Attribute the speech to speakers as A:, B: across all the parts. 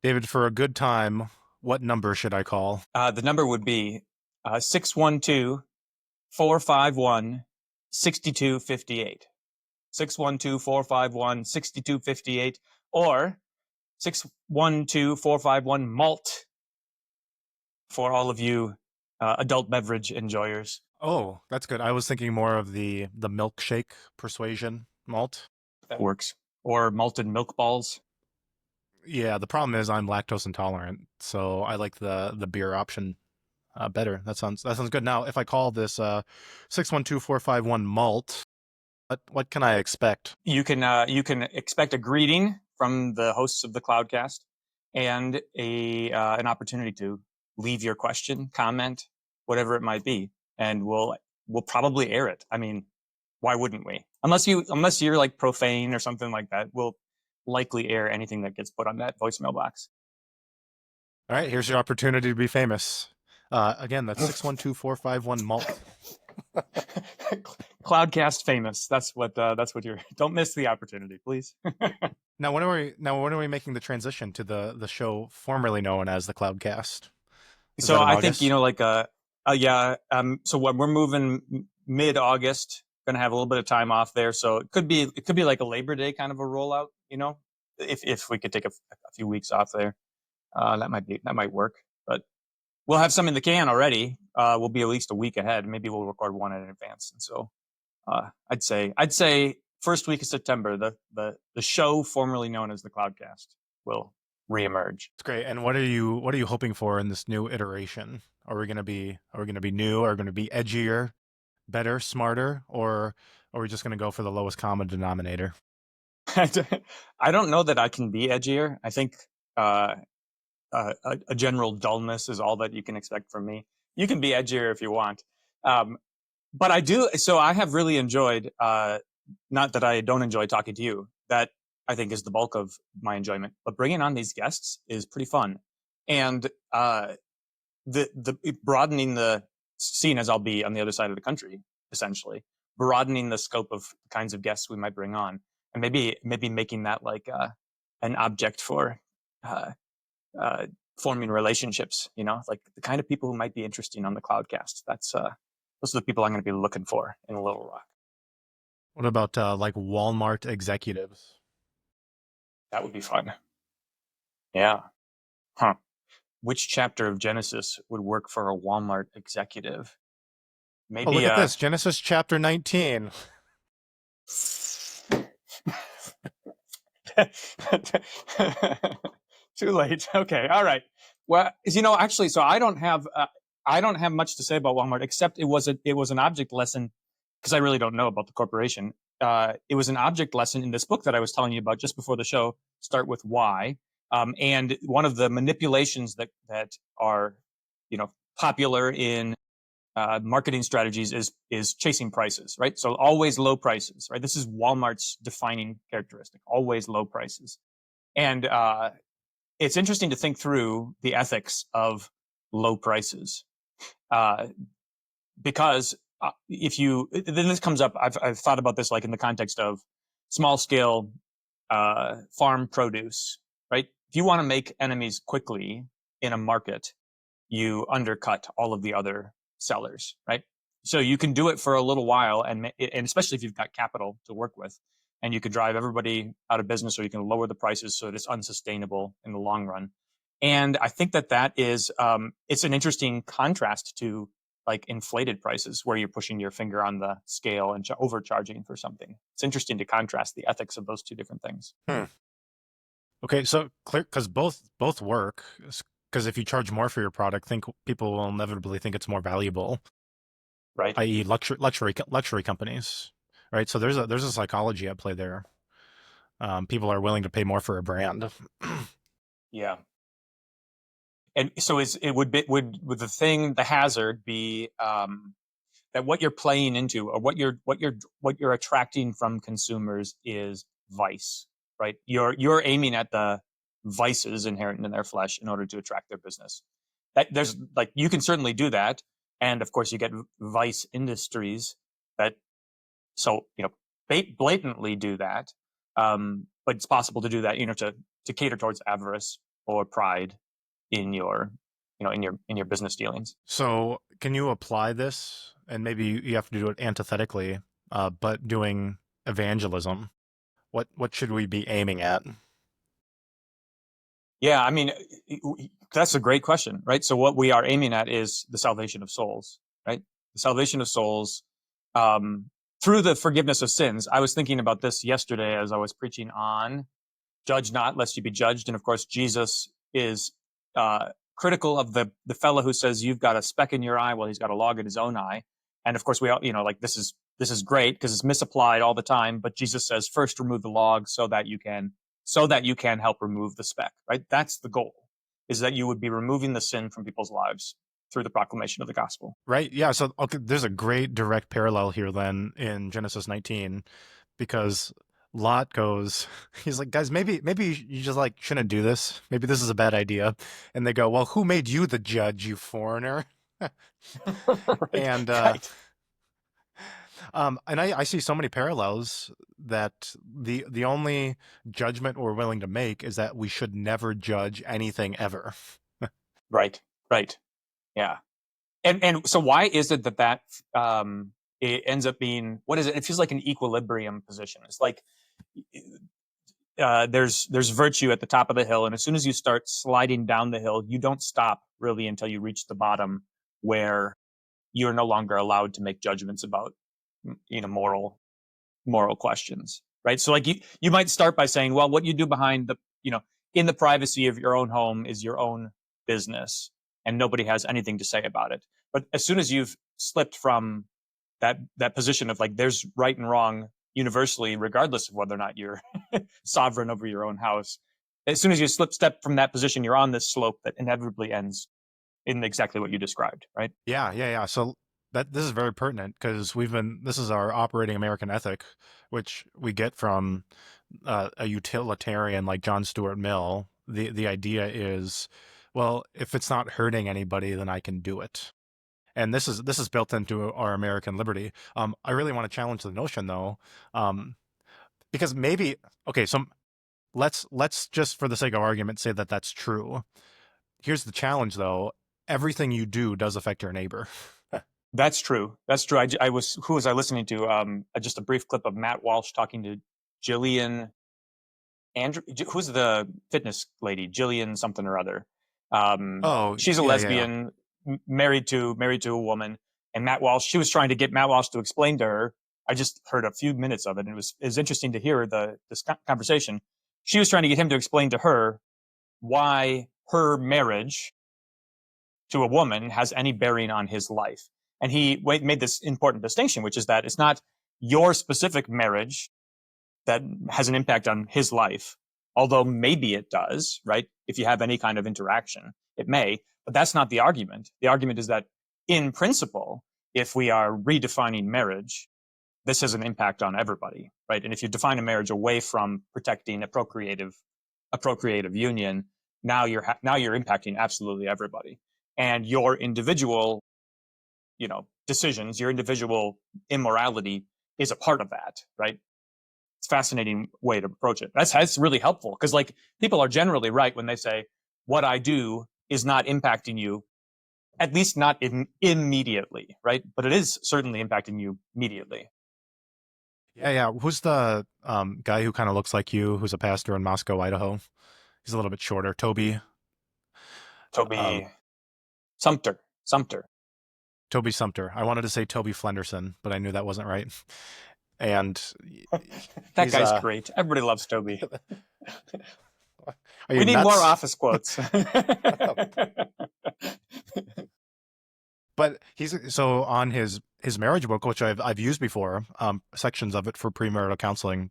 A: David, for a good time, what number should I call?
B: The number would be 612 451 6258. 612-451-6258 or 612-451 malt for all of you adult beverage enjoyers.
A: Oh, that's good. I was thinking more of the milkshake persuasion malt.
B: That works. Or malted milk balls.
A: Yeah, the problem is I'm lactose intolerant, so I like the beer option better. That sounds good. Now, if I call this 612451 malt, what can I expect?
B: You can expect a greeting from the hosts of the CloudCast and a an opportunity to leave your question, comment, whatever it might be, and we'll probably air it. I mean, why wouldn't we? Unless you're like profane or something like that, we'll likely air anything that gets put on that voicemail box.
A: All right, here's your opportunity to be famous. Again, that's 612451 malt.
B: CloudCast famous. That's what you're. Don't miss the opportunity, please.
A: Now when are we making the transition to the show formerly known as the Cloudcast? Is
B: So
A: that in
B: I think
A: August?
B: like yeah. So when we're moving mid August, gonna have a little bit of time off there. So it could be like a Labor Day kind of a rollout. If we could take a few weeks off there, that might work. But we'll have some in the can already. We'll be at least a week ahead. Maybe we'll record one in advance. And so I'd say first week of September, the show formerly known as the Cloudcast will reemerge.
A: It's great. And what are you hoping for in this new iteration? Are we gonna be new? Are we gonna be edgier, better, smarter, or are we just gonna go for the lowest common denominator?
B: I don't know that I can be edgier. I think uh, a general dullness is all that you can expect from me. You can be edgier if you want, um, but I do. So I have really enjoyed. Not that I don't enjoy talking to you. That I think is the bulk of my enjoyment. But bringing on these guests is pretty fun, and the broadening the scene as I'll be on the other side of the country, essentially broadening the scope of the kinds of guests we might bring on, and maybe making that like an object for uh, forming relationships. Like the kind of people who might be interesting on the Cloudcast. Those are the people I'm going to be looking for in Little Rock.
A: What about like Walmart executives?
B: That would be fun. Yeah. Huh. Which chapter of Genesis would work for a Walmart executive?
A: Oh, look
B: Maybe
A: at this, Genesis chapter 19.
B: Too late. Okay. All right. Well, actually, so I don't have much to say about Walmart except it was an object lesson because I really don't know about the corporation. It was an object lesson in this book that I was telling you about just before the show. Start with why, and one of the manipulations that are popular in marketing strategies is chasing prices, right? So always low prices, right? This is Walmart's defining characteristic: always low prices. And it's interesting to think through the ethics of low prices, uh, because if you then this comes up. I've thought about this like in the context of small scale farm produce, right? If you want to make enemies quickly in a market, you undercut all of the other sellers, right? So you can do it for a little while, and especially if you've got capital to work with, and you can drive everybody out of business, or you can lower the prices so it's unsustainable in the long run. And I think that is it's an interesting contrast to like inflated prices, where you're pushing your finger on the scale and overcharging for something. It's interesting to contrast the ethics of those two different things,
A: Hmm. Okay, so clear because both work. Because if you charge more for your product, think people will inevitably think it's more valuable,
B: right?
A: i.e., luxury companies, right? So there's a psychology at play there. People are willing to pay more for a brand.
B: Yeah. And so would the hazard be that what you're playing into, or what you're attracting from consumers is vice, right? You're aiming at the vices inherent in their flesh in order to attract their business. That there's like you can certainly do that, and of course you get vice industries that so blatantly do that. But it's possible to do that, to cater towards avarice. or pride in your, in your business dealings.
A: So can you apply this? And maybe you have to do it antithetically, but doing evangelism. What should we be aiming at?
B: Yeah, I mean, that's a great question, right? So what we are aiming at is the salvation of souls, right? The salvation of souls through the forgiveness of sins. I was thinking about this yesterday as I was preaching on "Judge not, lest you be judged," and of course, Jesus is critical of the fellow who says you've got a speck in your eye while he's got a log in his own eye. And of course, we all, like this is great because it's misapplied all the time. But Jesus says, first remove the log so that you can help remove the speck, right? That's the goal, is that you would be removing the sin from people's lives through the proclamation of the gospel.
A: Right? Yeah. So okay, there's a great direct parallel here then in Genesis 19, because Lot goes, he's like, guys, maybe you just like shouldn't do this. Maybe this is a bad idea. And they go, well, who made you the judge, you foreigner?
B: Right,
A: And
B: right.
A: I see so many parallels that the only judgment we're willing to make is that we should never judge anything ever.
B: Right, right. Yeah. And so why is it that it ends up being, what is it? It feels like an equilibrium position. It's like there's virtue at the top of the hill, and as soon as you start sliding down the hill, you don't stop really until you reach the bottom, where you're no longer allowed to make judgments about moral questions, right? So like you might start by saying, well, what you do behind the in the privacy of your own home is your own business, and nobody has anything to say about it. But as soon as you've slipped from that position of like there's right and wrong universally, regardless of whether or not you're sovereign over your own house, as soon as you step from that position, you're on this slope that inevitably ends in exactly what you described, right?
A: Yeah. So this is very pertinent because this is our operating American ethic, which we get from a utilitarian like John Stuart Mill. The idea is, well, if it's not hurting anybody, then I can do it. And this is built into our American liberty. I really want to challenge the notion though, because maybe okay, so let's just for the sake of argument say that that's true. Here's the challenge though: everything you do does affect your neighbor.
B: That's true. That's true. Who was I listening to? Just a brief clip of Matt Walsh talking to Jillian Andrew. Who's the fitness lady? Jillian something or other.
A: Oh
B: She's a
A: yeah.
B: lesbian, married to a woman. And Matt Walsh, she was trying to get Matt Walsh to explain to her. I just heard a few minutes of it, and it was interesting to hear this conversation. She was trying to get him to explain to her why her marriage to a woman has any bearing on his life. And he made this important distinction, which is that it's not your specific marriage that has an impact on his life, although maybe it does, right? If you have any kind of interaction, it may, but that's not the argument. The argument is that in principle, if we are redefining marriage, this has an impact on everybody, right? And if you define a marriage away from protecting a procreative union, now you're impacting absolutely everybody. And your individual, decisions, your individual immorality is a part of that, right? It's a fascinating way to approach it. That's really helpful because like people are generally right when they say what I do is not impacting you, at least not immediately, right? But it is certainly impacting you immediately.
A: Yeah. Who's the guy who kind of looks like you, who's a pastor in Moscow, Idaho? He's a little bit shorter. Toby. Uh,
B: Toby Sumter.
A: Toby Sumter. I wanted to say Toby Flenderson, but I knew that wasn't right. And
B: That
A: he's
B: guy's great. Everybody loves Toby.
A: are you
B: We need more
A: nuts?
B: office quotes.
A: But he's so on his marriage book, which I've used before, sections of it for premarital counseling.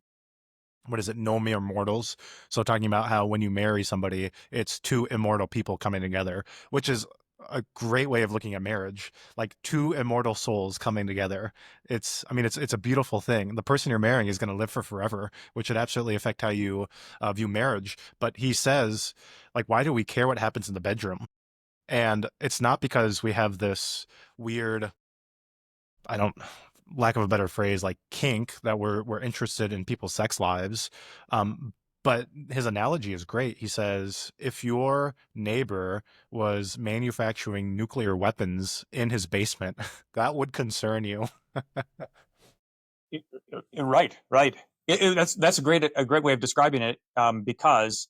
A: What is it? No mere mortals. So talking about how when you marry somebody, it's two immortal people coming together, which is a great way of looking at marriage, like two immortal souls coming together. It's a beautiful thing. The person you're marrying is going to live for forever, which would absolutely affect how you view marriage. But he says, like, why do we care what happens in the bedroom? And it's not because we have this weird, I don't, lack of a better phrase, like kink that we're interested in people's sex lives. But his analogy is great. He says, if your neighbor was manufacturing nuclear weapons in his basement, that would concern you.
B: Right, right. That's a great way of describing it, because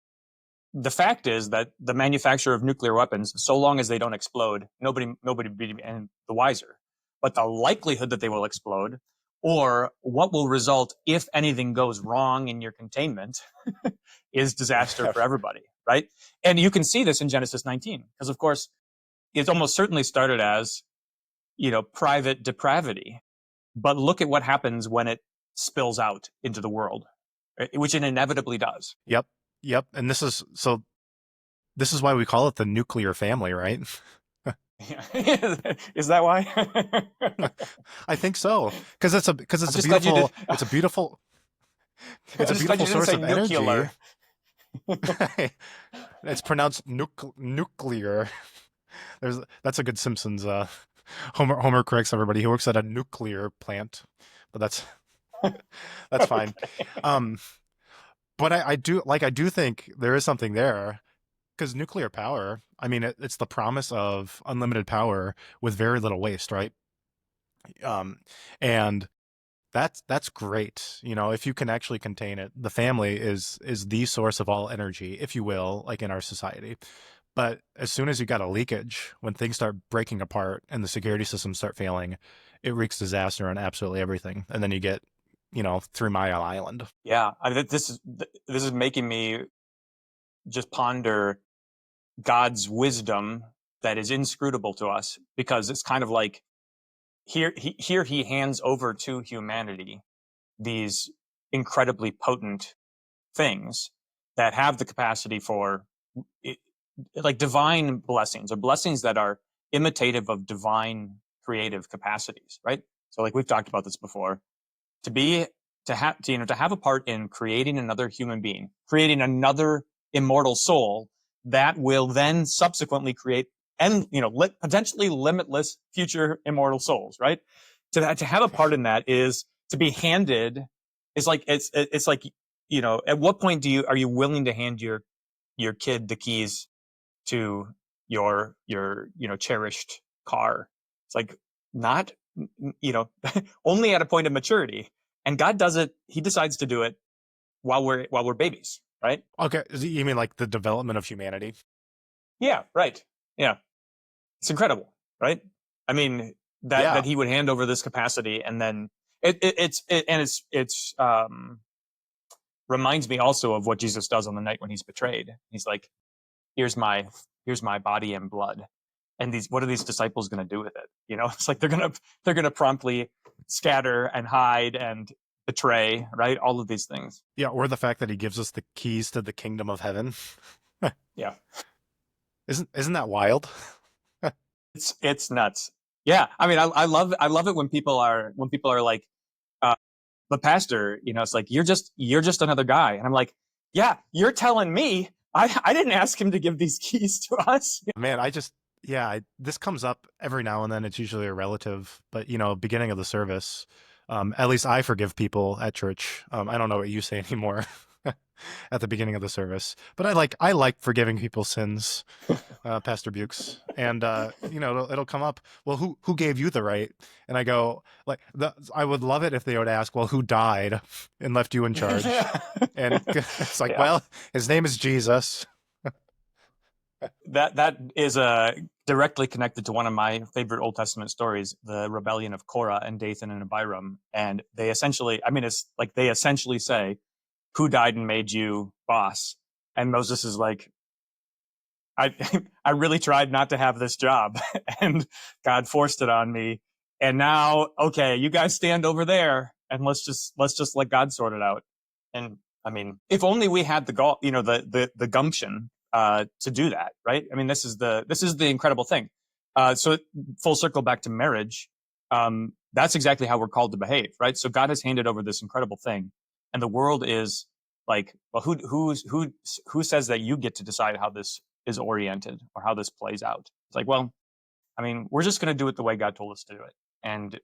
B: the fact is that the manufacture of nuclear weapons, so long as they don't explode, nobody be and the wiser. But the likelihood that they will explode, or what will result if anything goes wrong in your containment, is disaster for everybody, right? And you can see this in Genesis 19, because of course, it almost certainly started as, private depravity. But look at what happens when it spills out into the world, which it inevitably does.
A: Yep. Yep. And this is why we call it the nuclear family, right?
B: Is that why?
A: I think so. Because it's a
B: I'm
A: beautiful source of energy. It's pronounced nuclear. That's a good Simpsons. Homer corrects everybody. He works at a nuclear plant, but that's fine.
B: Okay.
A: But I do think there is something there, because nuclear power, I mean, it's the promise of unlimited power with very little waste, right? And that's great. If you can actually contain it, the family is the source of all energy, if you will, like in our society. But as soon as you got a leakage, when things start breaking apart and the security systems start failing, it wreaks disaster on absolutely everything. And then you get, 3 Mile Island.
B: Yeah, this is making me just ponder God's wisdom that is inscrutable to us, because it's kind of like here he hands over to humanity these incredibly potent things that have the capacity for like divine blessings, or blessings that are imitative of divine creative capacities, right? So like we've talked about this before, to have a part in creating another human being, creating another immortal soul that will then subsequently create potentially limitless future immortal souls, right? To have a part in that is to be handed, is like it's like, at what point are you willing to hand your kid the keys to your cherished car? It's like, not, only at a point of maturity. And God does it. He decides to do it while we're babies, right?
A: Okay, you mean like the development of humanity?
B: Yeah, right. Yeah, it's incredible, right? I mean, that
A: Yeah.
B: that he would hand over this capacity, and then it's reminds me also of what Jesus does on the night when he's betrayed. He's like, here's my body and blood. And what are these disciples going to do with it? It's like they're gonna promptly scatter and hide and betray, right? All of these things.
A: Yeah, or the fact that he gives us the keys to the kingdom of heaven.
B: Yeah,
A: Isn't that wild?
B: it's nuts. Yeah, I mean, I love it when people are like, but pastor, it's like, you're just another guy, and I'm like, yeah, you're telling me I didn't ask him to give these keys to us.
A: Man, this comes up every now and then. It's usually a relative, but beginning of the service, at least I forgive people at church. I don't know what you say anymore at the beginning of the service, but I like forgiving people's sins, Pastor Buchs, and it'll come up. Well, who gave you the right? And I go, I would love it if they would ask, well, who died and left you in charge? And it's like,
B: Yeah.
A: well, his name is Jesus.
B: That is directly connected to one of my favorite Old Testament stories, the rebellion of Korah and Dathan and Abiram. And they essentially, it's like they essentially say, who died and made you boss? And Moses is like, I really tried not to have this job, and God forced it on me. And now, okay, you guys stand over there, and let's just let God sort it out. And I mean, if only we had the gumption to do that, right? I mean, this is the incredible thing. So full circle back to marriage. That's exactly how we're called to behave, right? So God has handed over this incredible thing, and the world is like, well, who says that you get to decide how this is oriented or how this plays out? It's like, well, I mean, we're just going to do it the way God told us to do it. And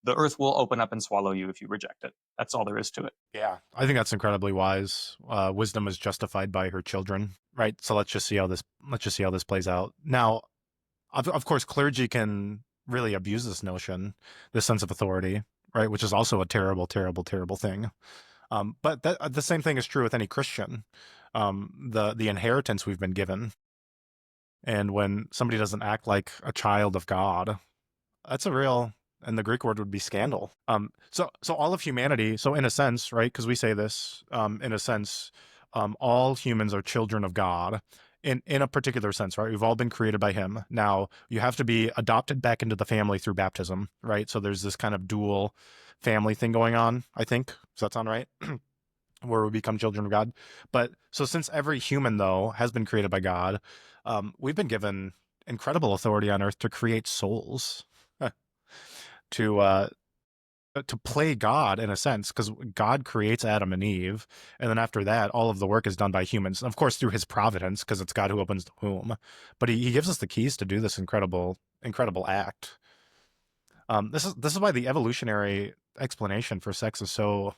B: the earth will open up and swallow you if you reject it. That's all there is to it.
A: Yeah, I think that's incredibly wise. Wisdom is justified by her children, right? So let's just see how this plays out. Now, of course, clergy can really abuse this notion, this sense of authority, right? Which is also a terrible, terrible, terrible thing. But the same thing is true with any Christian. The inheritance we've been given, and when somebody doesn't act like a child of God, that's a real, and the Greek word would be scandal. So all of humanity, so in a sense, right? Because we say this, in a sense, all humans are children of God. In a particular sense, right? We've all been created by Him. Now, you have to be adopted back into the family through baptism, right? So there's this kind of dual family thing going on, I think. Does that sound right? Where we become children of God. But so since every human, though, has been created by God, we've been given incredible authority on earth to create souls, to play God in a sense, because God creates Adam and Eve, and then after that, all of the work is done by humans, of course, through His providence, because it's God who opens the womb. But he gives us the keys to do this incredible act. This is why the evolutionary explanation for sex is so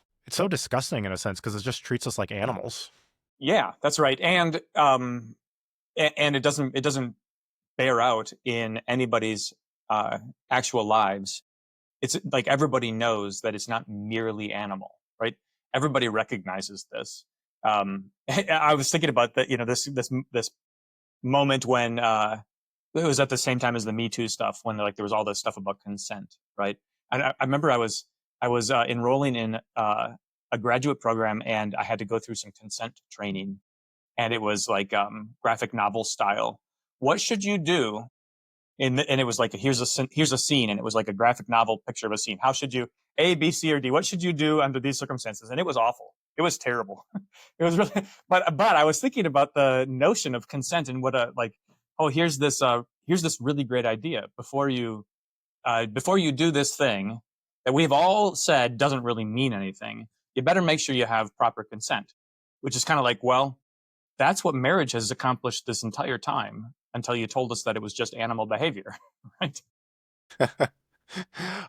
A: disgusting in a sense, because it just treats us like animals.
B: Yeah, that's right. And it doesn't bear out in anybody's actual lives. It's like everybody knows that it's not merely animal, right? Everybody recognizes this. I was thinking about that, this moment when it was at the same time as the Me Too stuff, when there was all this stuff about consent, right? And I remember I was enrolling in a graduate program, and I had to go through some consent training, and it was like graphic novel style. What should you do? And it was like here's a scene, and it was like a graphic novel picture of a scene. How should you A, B, C, or D? What should you do under these circumstances? And it was awful. It was terrible. It was really, but I was thinking about the notion of consent and what here's this really great idea before you do this thing that we've all said doesn't really mean anything. You better make sure you have proper consent, which is kind of like, well, that's what marriage has accomplished this entire time until you told us that it was just animal behavior, right?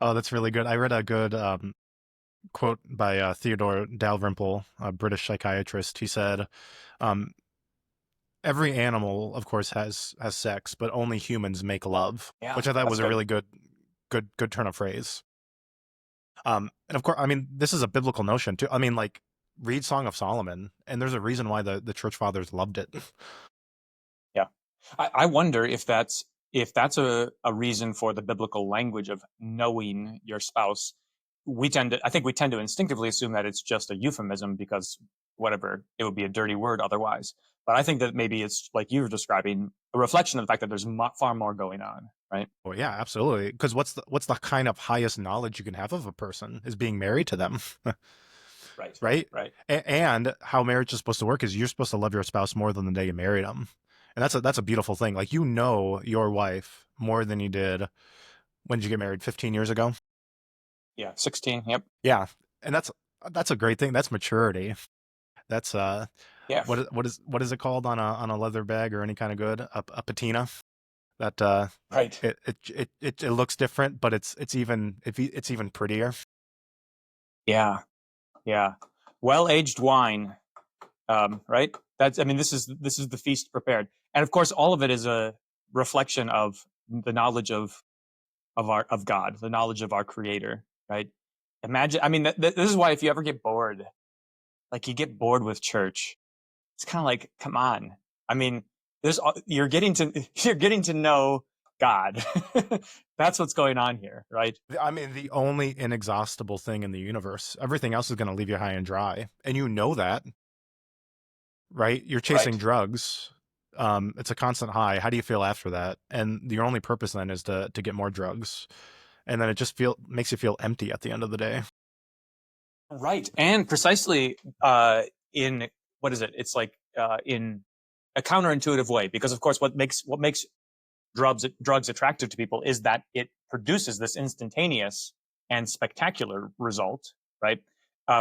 A: Oh, that's really good. I read a good quote by Theodore Dalrymple, a British psychiatrist. He said, um, "Every animal, of course, has sex, but only humans make love,"
B: Yeah,
A: which I thought was
B: that's
A: a
B: good.
A: really good turn of phrase. And of course, I mean, this is a biblical notion too. I mean, like, read Song of Solomon, and there's a reason why the church fathers loved it.
B: Yeah, I wonder if that's a reason for the biblical language of knowing your spouse. I think we tend to instinctively assume that it's just a euphemism because whatever, it would be a dirty word otherwise. But I think that maybe it's like you were describing, a reflection of the fact that there's far more going on, right?
A: Well, yeah, absolutely. Because what's the kind of highest knowledge you can have of a person is being married to them,
B: Right,
A: right?
B: right.
A: And how marriage is supposed to work is you're supposed to love your spouse more than the day you married them, and that's a beautiful thing. Like, you know your wife more than you did when did you get married? 15 years ago.
B: Yeah, 16. Yep.
A: Yeah, and that's a great thing. That's maturity. That's
B: Yeah.
A: what is it called on a leather bag or any kind of good, a patina. That
B: Right.
A: it looks different, but it's even prettier.
B: Yeah. Yeah. Well-aged wine, right? That's, I mean, this is the feast prepared, and of course, all of it is a reflection of the knowledge of God, the knowledge of our Creator, right? Imagine, I mean, this is why if you ever get bored, like you get bored with church, it's kind of like, come on. I mean, you're getting to you're getting to know God. That's what's going on here, right?
A: I mean, the only inexhaustible thing in the universe. Everything else is going to leave you high and dry, and you know that, right? You're chasing
B: Right.
A: drugs. It's a constant high. How do you feel after that? And your only purpose then is to get more drugs, and then it just makes you feel empty at the end of the day.
B: Right. And precisely in what is it? It's like in a counterintuitive way, because of course what makes drugs attractive to people is that it produces this instantaneous and spectacular result, right?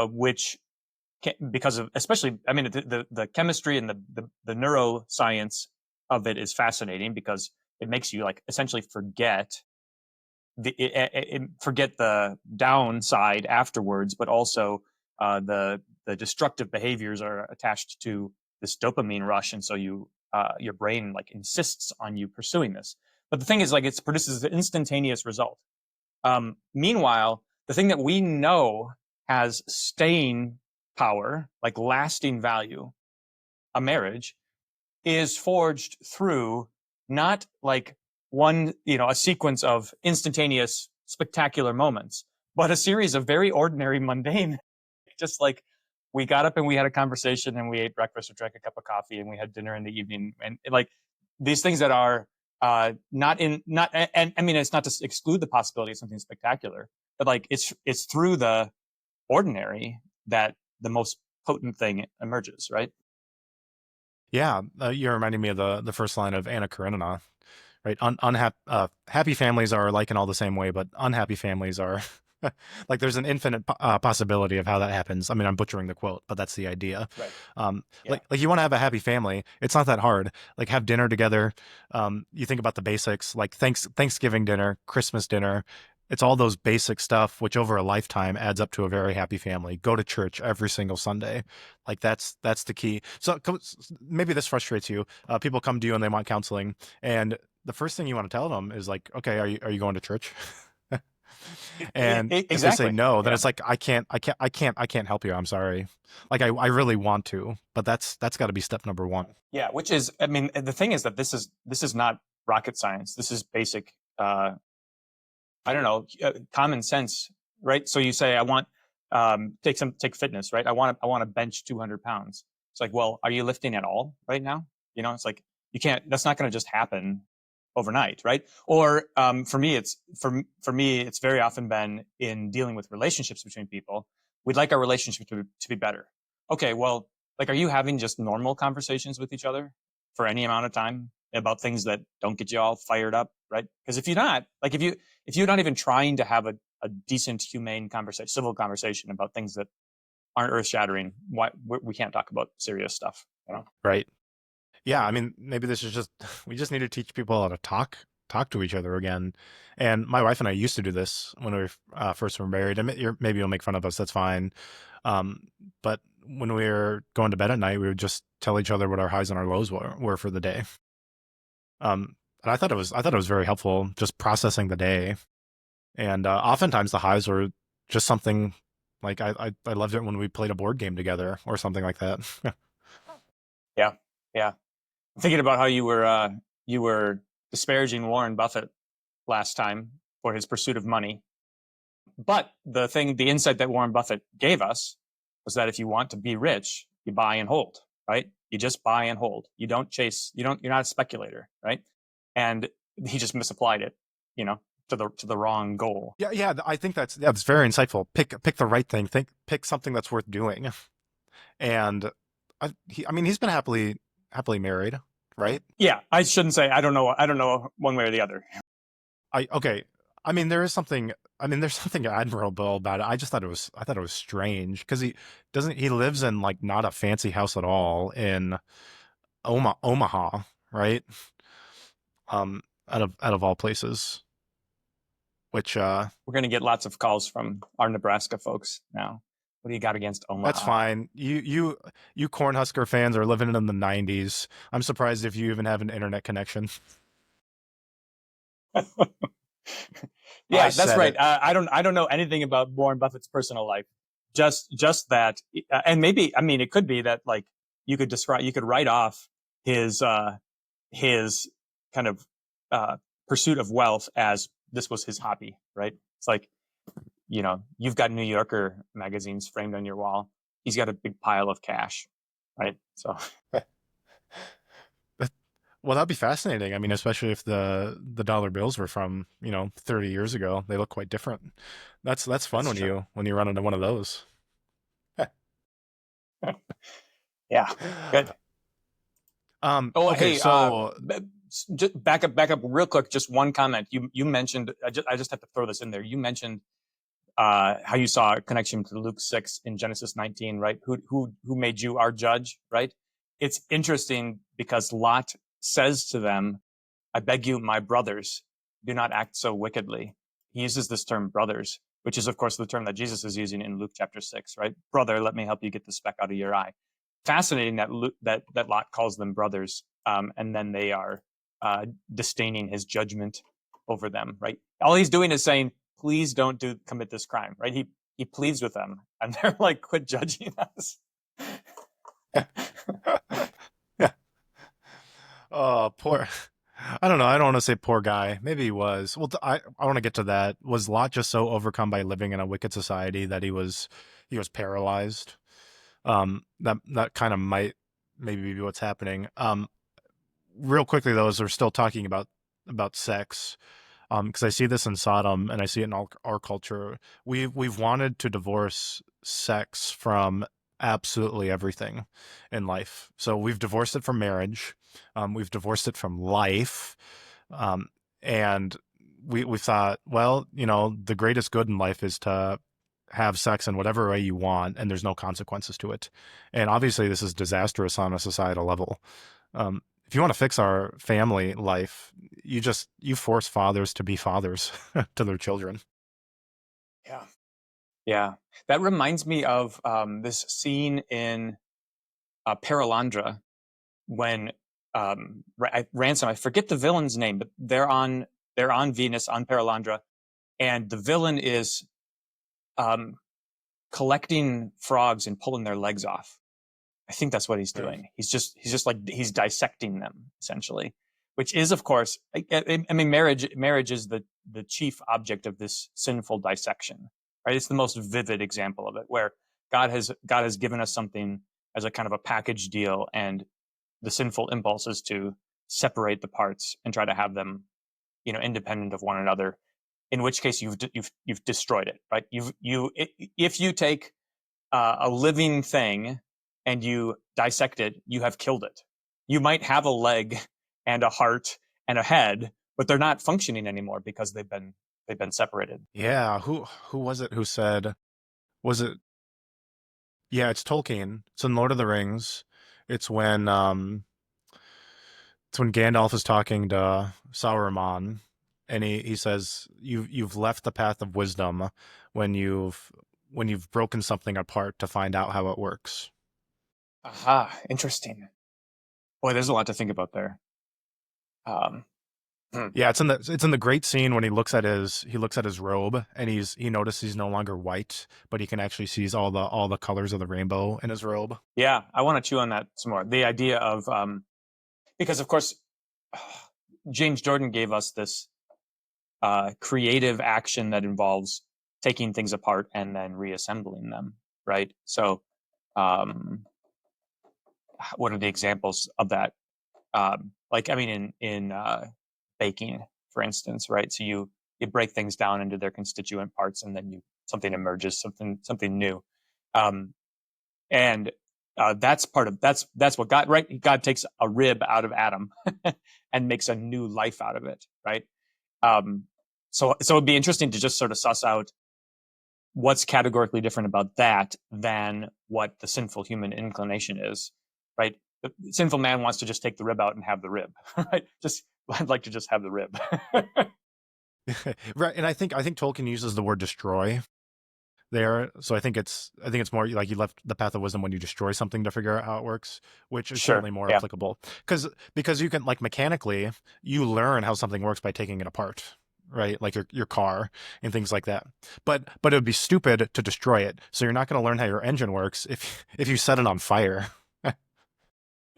B: Which because of, especially, I mean, the chemistry and the neuroscience of it is fascinating because it makes you like essentially forget forget the downside afterwards, but also the destructive behaviors are attached to this dopamine rush, and so your brain like insists on you pursuing this. But the thing is, like, it produces an instantaneous result. Meanwhile, the thing that we know has staying power, like lasting value, a marriage, is forged through not like a sequence of instantaneous, spectacular moments, but a series of very ordinary, mundane, just like we got up and we had a conversation and we ate breakfast or drank a cup of coffee and we had dinner in the evening, and like these things that are not, and I mean, it's not to exclude the possibility of something spectacular, but like it's through the ordinary that the most potent thing emerges, right?
A: Yeah, you're reminding me of the first line of Anna Karenina, right? Happy families are like in all the same way, but unhappy families are like there's an infinite possibility of how that happens. I mean, I'm butchering the quote, but that's the idea.
B: Right.
A: Like you want to have a happy family. It's not that hard. Like have dinner together. You think about the basics, like Thanksgiving dinner, Christmas dinner. It's all those basic stuff, which over a lifetime adds up to a very happy family. Go to church every single Sunday. Like that's the key. So maybe this frustrates you. People come to you and they want counseling, and the first thing you want to tell them is like, okay, are you going to church? And
B: Exactly.
A: if they say no, then it's like, I can't help you. I'm sorry. Like I really want to, but that's got to be step number one.
B: Yeah. Which is, I mean, the thing is that this is not rocket science. This is basic, I don't know, common sense, right? So you say, I want, take fitness, right? I want to bench 200 pounds. It's like, well, are you lifting at all right now? You know, it's like, you can't, that's not going to just happen overnight, right? Or for me, it's very often been in dealing with relationships between people. We'd like our relationship to be better. Okay, well, like, are you having just normal conversations with each other for any amount of time about things that don't get you all fired up, right? Because if you're not, like, if you're not even trying to have a decent, humane conversation, civil conversation about things that aren't earth shattering, why we can't talk about serious stuff, you know?
A: Right. Yeah, I mean, maybe this is just we just need to teach people how to talk to each other again. And my wife and I used to do this when we first were married. And maybe you'll make fun of us. That's fine. But when we were going to bed at night, we would just tell each other what our highs and our lows were for the day. And I thought it was very helpful, just processing the day. And oftentimes the highs were just something like I loved it when we played a board game together or something like that.
B: Yeah, yeah. I'm thinking about how you were disparaging Warren Buffett last time for his pursuit of money. But the insight that Warren Buffett gave us was that if you want to be rich, you buy and hold, right? You just buy and hold. You don't chase, you're not a speculator, right? And he just misapplied it, to the wrong goal.
A: Yeah. I think that's very insightful. Pick the right thing. Pick something that's worth doing. And he's been happily married, right?
B: Yeah, I shouldn't say I don't know one way or the other.
A: Okay. I mean, there's something admirable about it. I thought it was strange because he lives in like not a fancy house at all in Omaha, right? Out of all places. Which
B: we're gonna get lots of calls from our Nebraska folks now. What do you got against Omaha?
A: That's fine. You Cornhusker fans are living in the 90s. I'm surprised if you even have an internet connection.
B: Yeah, that's right. I don't know anything about Warren Buffett's personal life. Just that, and maybe, I mean, it could be that like you could write off his kind of pursuit of wealth as this was his hobby, right? It's like, you've got New Yorker magazines framed on your wall. He's got a big pile of cash, right? So,
A: well, that'd be fascinating. I mean, especially if the dollar bills were from 30 years ago, they look quite different. That's fun when you run into one of those.
B: Yeah, good.
A: Okay,
B: hey,
A: so
B: just back up real quick. Just one comment. You mentioned. I just have to throw this in there. You mentioned how you saw a connection to Luke 6 in Genesis 19, right? Who made you our judge, right? It's interesting because Lot says to them, "I beg you, my brothers, do not act so wickedly." he uses this term brothers, which is, of course, the term that Jesus is using in Luke chapter 6, right? Brother, let me help you get the speck out of your eye. Fascinating that Lot calls them brothers, and then they are disdaining his judgment over them, right? All he's doing is saying, please don't commit this crime, right? He pleads with them, and they're like, quit judging us.
A: Yeah. Oh, poor. I don't know. I don't want to say poor guy. Maybe he was. Well, I want to get to that. Was Lot just so overcome by living in a wicked society that he was paralyzed? That kind of might maybe be what's happening. Real quickly though, as we're still talking about sex, because I see this in Sodom and I see it in our culture. We've wanted to divorce sex from absolutely everything in life. So we've divorced it from marriage, we've divorced it from life, and we thought, well, the greatest good in life is to have sex in whatever way you want, and there's no consequences to it. And obviously, this is disastrous on a societal level. If you want to fix our family life, you force fathers to be fathers to their children.
B: Yeah. That reminds me of this scene in Paralandra when Ransom, I forget the villain's name, but they're on Venus, on Paralandra, and the villain is collecting frogs and pulling their legs off. I think that's what he's doing. He's just like, he's dissecting them essentially, which is, of course, I mean, marriage is the chief object of this sinful dissection, right? It's the most vivid example of it, where God has given us something as a kind of a package deal, and the sinful impulse is to separate the parts and try to have them, independent of one another. In which case, you've destroyed it, right? If you take a living thing and you dissect it, you have killed it. You might have a leg and a heart and a head, but they're not functioning anymore because they've been separated.
A: Yeah, who was it who said, was it, yeah, it's Tolkien. It's in Lord of the Rings. It's when Gandalf is talking to Sauron, and he says, you've left the path of wisdom when you've broken something apart to find out how it works.
B: Aha, interesting. Boy, there's a lot to think about there.
A: Yeah, it's in the great scene when he looks at his robe, and he notices he's no longer white, but he can actually see all the colors of the rainbow in his robe.
B: Yeah, I want to chew on that some more. The idea of because of course James Jordan gave us this creative action that involves taking things apart and then reassembling them, right? So what are the examples of that? Like, I mean, in baking, for instance, right? So you break things down into their constituent parts, and then something emerges, something new, and that's what God, right? God takes a rib out of Adam and makes a new life out of it, right? So it'd be interesting to just sort of suss out what's categorically different about that than what the sinful human inclination is, right? The sinful man wants to just take the rib out and have the rib, right? I'd like to just have the rib.
A: Right, and I think Tolkien uses the word destroy there, so I think it's more like you left the path of wisdom when you destroy something to figure out how it works, which is certainly more applicable, because you can, like, mechanically, you learn how something works by taking it apart, right? Like your car and things like that. But it would be stupid to destroy it. So you're not going to learn how your engine works if you set it on fire.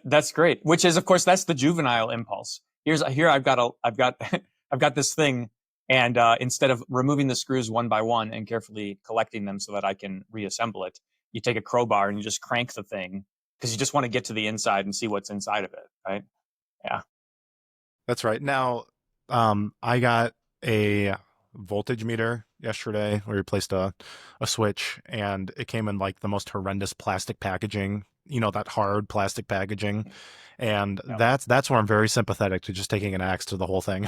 B: That's great. Which is, of course, that's the juvenile impulse. Here I've got I've got this thing, and instead of removing the screws one by one and carefully collecting them so that I can reassemble it, you take a crowbar and you just crank the thing because you just want to get to the inside and see what's inside of it, right? Yeah.
A: That's right. Now, I got a voltage meter yesterday. We replaced a switch, and it came in like the most horrendous plastic packaging, that hard plastic packaging. And that's where I'm very sympathetic to just taking an axe to the whole thing.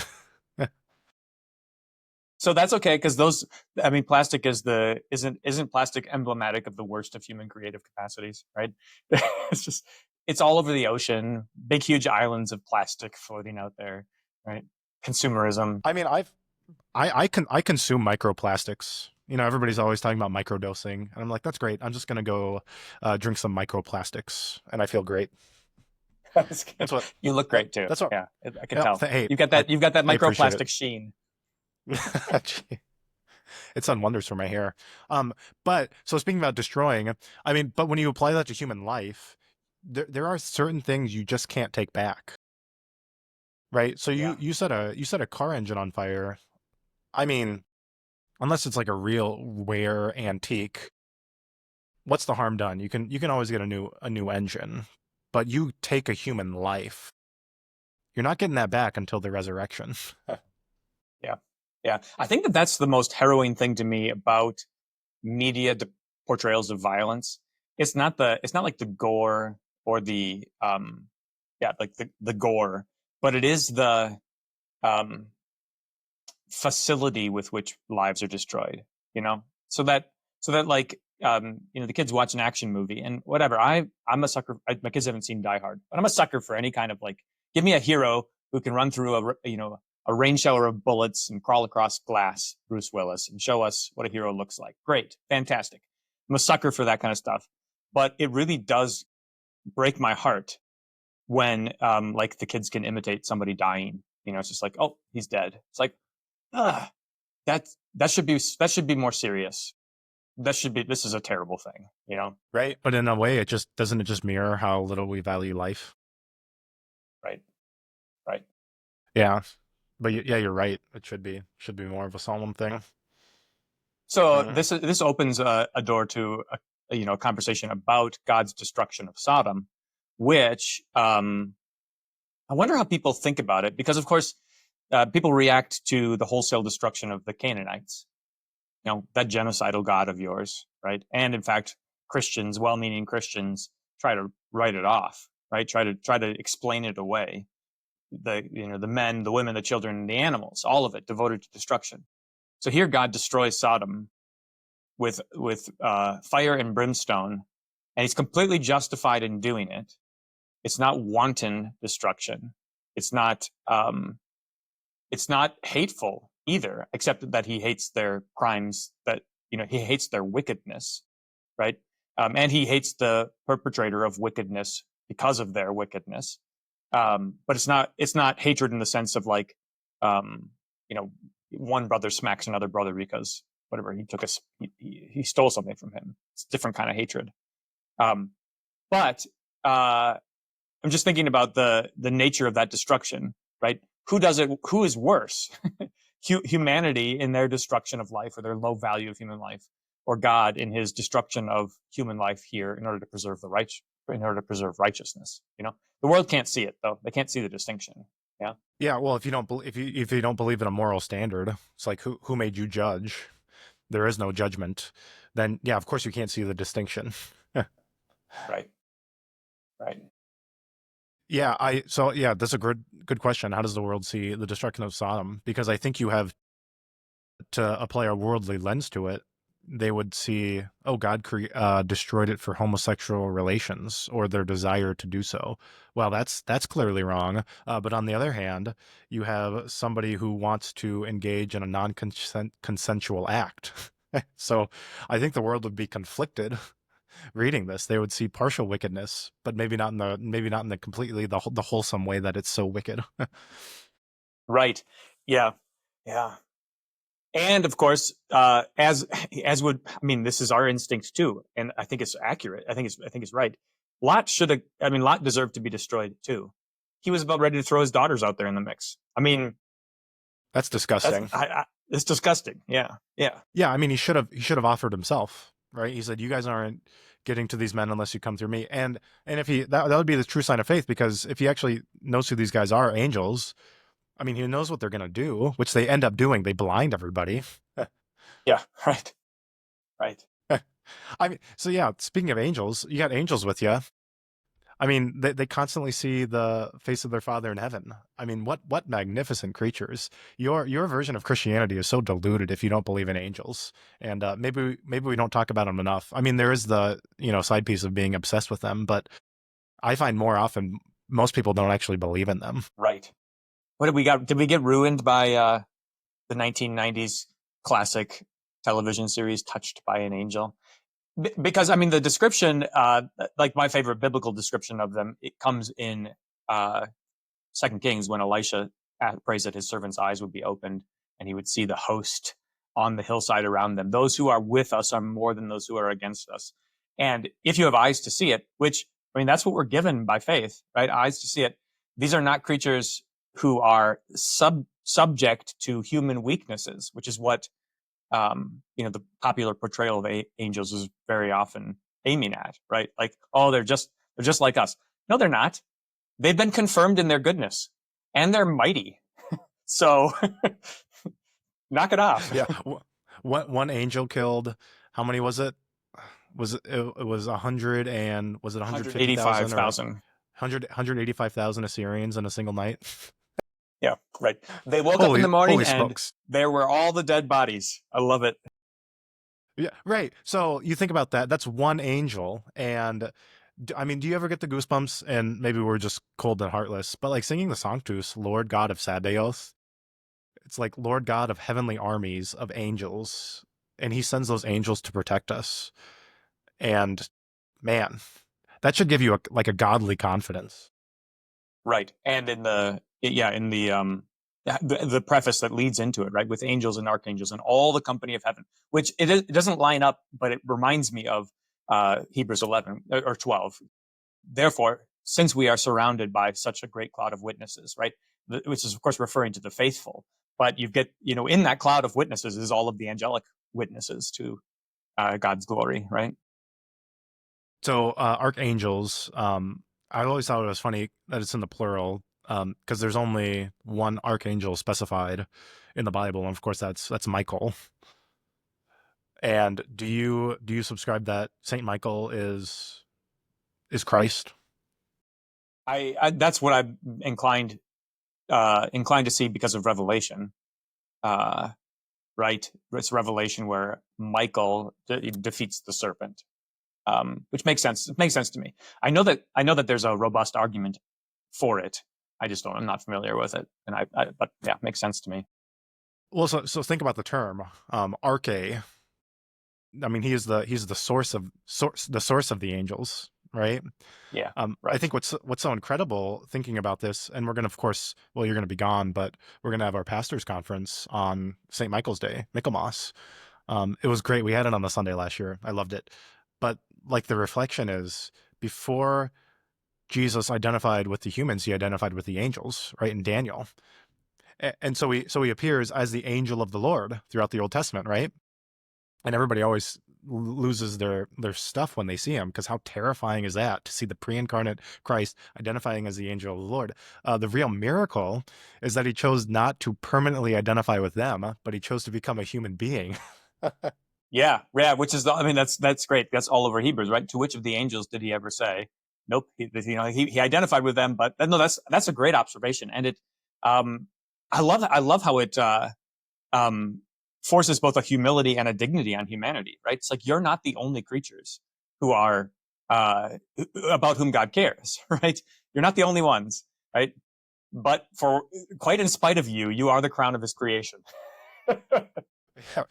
B: So that's okay, because plastic isn't plastic emblematic of the worst of human creative capacities, right? It's all over the ocean, big huge islands of plastic floating out there, right? Consumerism.
A: I mean, I consume microplastics. You know, everybody's always talking about microdosing, and I'm like, that's great. I'm just gonna go drink some microplastics, and I feel great.
B: That's good.
A: That's what.
B: You look
A: That,
B: great too.
A: that's what.
B: Yeah, I can tell.
A: Hey,
B: You've got that
A: I appreciate it.
B: microplastic sheen.
A: It's done wonders for my hair. Um, but so speaking about destroying, I mean, but when you apply that to human life, there are certain things you just can't take back, right? So
B: Yeah.
A: you set a car engine on fire. I mean, unless it's like a real rare antique, what's the harm done? You can always get a new engine, but you take a human life, you're not getting that back until the resurrection.
B: Yeah. Yeah. I think that that's the most harrowing thing to me about media portrayals of violence. It's not like the gore or the yeah, like the gore, but it is the um facility with which lives are destroyed, you know? So that like you know, the kids watch an action movie and whatever. I'm a sucker. My kids haven't seen Die Hard, but I'm a sucker for any kind of like, give me a hero who can run through you know, a rain shower of bullets and crawl across glass, Bruce Willis, and show us what a hero looks like. Great, fantastic. I'm a sucker for that kind of stuff. But it really does break my heart when like the kids can imitate somebody dying. You know, it's just like, oh, he's dead. It's like, ah, that should be more serious. This is a terrible thing, you know?
A: Right. But in a way, it just doesn't it just mirror how little we value life?
B: Right, right.
A: Yeah. But yeah, you're right. It should be more of a solemn thing.
B: So
A: Mm.
B: this opens a door to you know, a conversation about God's destruction of Sodom, which I wonder how people think about it, because of course people react to the wholesale destruction of the Canaanites, you know, that genocidal God of yours, right? And in fact, Christians, well-meaning Christians, try to write it off, right? Try to explain it away. The, you know, the men, the women, the children, the animals, all of it devoted to destruction. So here God destroys Sodom with fire and brimstone, and he's completely justified in doing it. It's not wanton destruction. It's not it's not hateful either, except that he hates their crimes, that, you know, he hates their wickedness, right? And he hates the perpetrator of wickedness because of their wickedness. But it's not hatred in the sense of like, you know, one brother smacks another brother because whatever, he stole something from him. It's a different kind of hatred. Um, but I'm just thinking about the nature of that destruction, right? Who does it? Who is worse? Humanity in their destruction of life, or their low value of human life, or God in his destruction of human life here in order to preserve in order to preserve righteousness. You know, the world can't see it though. They can't see the distinction. Yeah.
A: Yeah, well, if you don't believe in a moral standard, it's like who made you judge? There is no judgment. Then yeah, of course you can't see the distinction.
B: Right. Right.
A: Yeah, I so yeah, that's a good question. How does the world see the destruction of Sodom? Because I think you have to apply a worldly lens to it. They would see, oh, destroyed it for homosexual relations or their desire to do so. Well, that's clearly wrong. But on the other hand, you have somebody who wants to engage in a consensual act. So I think the world would be conflicted reading this. They would see partial wickedness, but maybe not in the completely the wholesome way that it's so wicked.
B: Right. Yeah. Yeah. And of course, as would, I mean, this is our instinct too, and I think it's accurate. I think it's right. Lot should have. I mean, Lot deserved to be destroyed too. He was about ready to throw his daughters out there in the mix. I mean,
A: That's disgusting.
B: it's disgusting. Yeah, yeah,
A: Yeah, I mean, he should have offered himself, right? He said, "You guys aren't getting to these men unless you come through me." And if he that would be the true sign of faith, because if he actually knows who these guys are, angels, I mean, he knows what they're gonna do, which they end up doing. They blind everybody.
B: yeah. Right, right.
A: I mean, so yeah. Speaking of angels, you got angels with you. I mean, they constantly see the face of their Father in heaven. I mean, what magnificent creatures! Your version of Christianity is so diluted if you don't believe in angels, and maybe we don't talk about them enough. I mean, there is the side piece of being obsessed with them, but I find more often most people don't actually believe in them.
B: Right. What did we got? Did we get ruined by the 1990s classic television series Touched by an Angel. Because I mean, the description, like my favorite biblical description of them, it comes in Second Kings when Elisha prays that his servant's eyes would be opened and he would see the host on the hillside around them. Those who are with us are more than those who are against us. And if you have eyes to see it, which, I mean, that's what we're given by faith, right? Eyes to see it. These are not creatures who are subject to human weaknesses, which is what the popular portrayal of angels is very often aiming at, right? Like, oh, they're just like us. No, they're not. They've been confirmed in their goodness, and they're mighty. So, knock it off.
A: Yeah, one angel killed. How many was it? It was 100 and was it 150,000 or 185,000 Assyrians in a single night?
B: Yeah, right. They woke up in the morning and
A: smokes.
B: There were all the dead bodies. I love it.
A: Yeah, right. So you think about that. That's one angel. And I mean, do you ever get the goosebumps? And maybe we're just cold and heartless, but like singing the Sanctus, Lord God of Sabaoth, it's like Lord God of heavenly armies of angels. And he sends those angels to protect us. And man, that should give you a godly confidence.
B: Right. And in the preface that leads into it, right, with angels and archangels and all the company of heaven, which it doesn't line up, but it reminds me of Hebrews 11 or 12. Therefore, since we are surrounded by such a great cloud of witnesses, right, which is of course referring to the faithful, but you get, in that cloud of witnesses is all of the angelic witnesses to God's glory, right?
A: So archangels, I always thought it was funny that it's in the plural, because there's only one archangel specified in the Bible, and of course that's Michael. And do you subscribe that Saint Michael is Christ?
B: I that's what I'm inclined to see because of Revelation. Right, it's Revelation where Michael defeats the serpent, which makes sense. It makes sense to me. I know that there's a robust argument for it. I'm not familiar with it, and but yeah, it makes sense to me.
A: Well, so think about the term arche. I mean, he is the source of the angels, right?
B: Yeah. Right.
A: I think what's so incredible thinking about this, and we're gonna, of course, well, you're gonna be gone, but we're gonna have our pastors' conference on St. Michael's Day, Michaelmas. It was great. We had it on the Sunday last year. I loved it. But like the reflection is, before Jesus identified with the humans, he identified with the angels, right? In Daniel. And so he appears as the angel of the Lord throughout the Old Testament, right? And everybody always loses their stuff when they see him, because how terrifying is that to see the pre-incarnate Christ identifying as the angel of the Lord? The real miracle is that he chose not to permanently identify with them, but he chose to become a human being.
B: Yeah, which is, I mean, that's great. That's all over Hebrews, right? To which of the angels did he ever say, nope? He identified with them, but no, that's a great observation, and it, I love how it forces both a humility and a dignity on humanity, right? It's like, you're not the only creatures who are about whom God cares, right? You're not the only ones, right? But for quite in spite of you, you are the crown of his creation.
A: Yeah.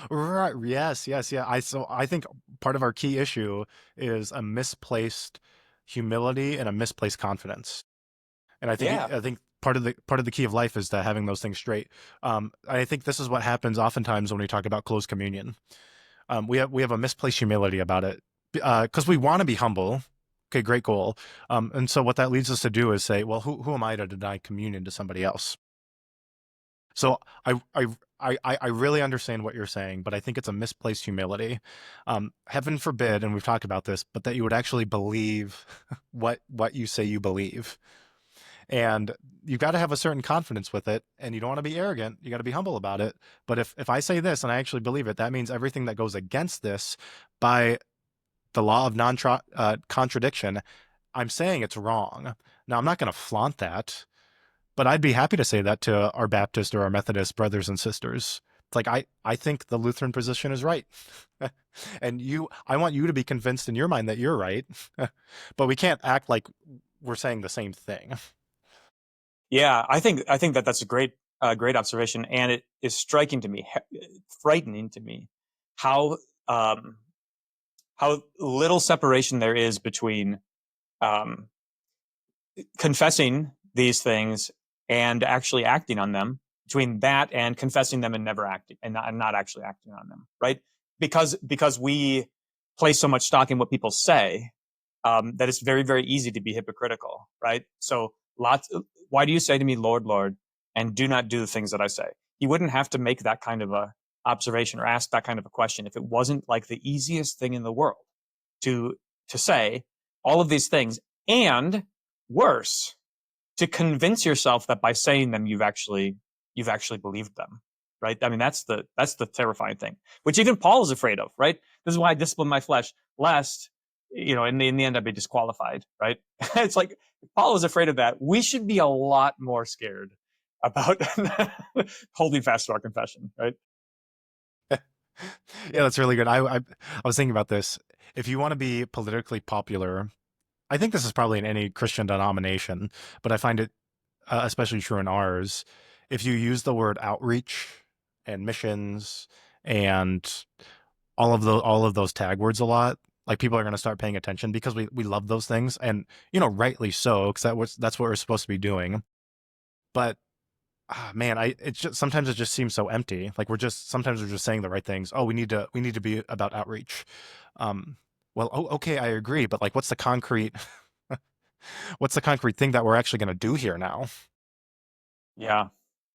A: Right. Yes. Yeah. I think part of our key issue is a misplaced humility and a misplaced confidence. And I think part of the key of life is that having those things straight. I think this is what happens oftentimes when we talk about closed communion. We have a misplaced humility about it, because we want to be humble. Okay, great goal. And so what that leads us to do is say, well, who am I to deny communion to somebody else? So I really understand what you're saying, but I think it's a misplaced humility. Heaven forbid, and we've talked about this, but that you would actually believe what you say you believe. And you got to have a certain confidence with it, and you don't want to be arrogant. You got to be humble about it. But if I say this and I actually believe it, that means everything that goes against this, by the law of contradiction, I'm saying it's wrong. Now, I'm not going to flaunt that, but I'd be happy to say that to our Baptist or our Methodist brothers and sisters. It's like, I think the Lutheran position is right. And I want you to be convinced in your mind that you're right. But we can't act like we're saying the same thing.
B: Yeah, I think that's a great great observation, and it is striking to me, frightening to me, how um, how little separation there is between um, confessing these things and actually acting on them, between that and confessing them and never acting and not actually acting on them, right? Because we place so much stock in what people say, that it's very, very easy to be hypocritical, right? So why do you say to me, Lord, Lord, and do not do the things that I say? He wouldn't have to make that kind of a observation or ask that kind of a question if it wasn't like the easiest thing in the world to say all of these things, and worse, to convince yourself that by saying them you've actually believed them, right? I mean, that's the terrifying thing, which even Paul is afraid of, right? This is why I discipline my flesh, lest in the end I'd be disqualified, right? It's like Paul is afraid of that. We should be a lot more scared about holding fast to our confession, right?
A: Yeah, that's really good. I was thinking about this. If you want to be politically popular, I think this is probably in any Christian denomination, but I find it especially true in ours. If you use the word outreach and missions and all of those tag words a lot, like people are going to start paying attention because we love those things, and rightly so, because that's what we're supposed to be doing. But man, it's just sometimes it just seems so empty. Like sometimes we're just saying the right things. Oh, we need to be about outreach. Well, okay, I agree, but like, what's the concrete thing that we're actually going to do here now?
B: Yeah,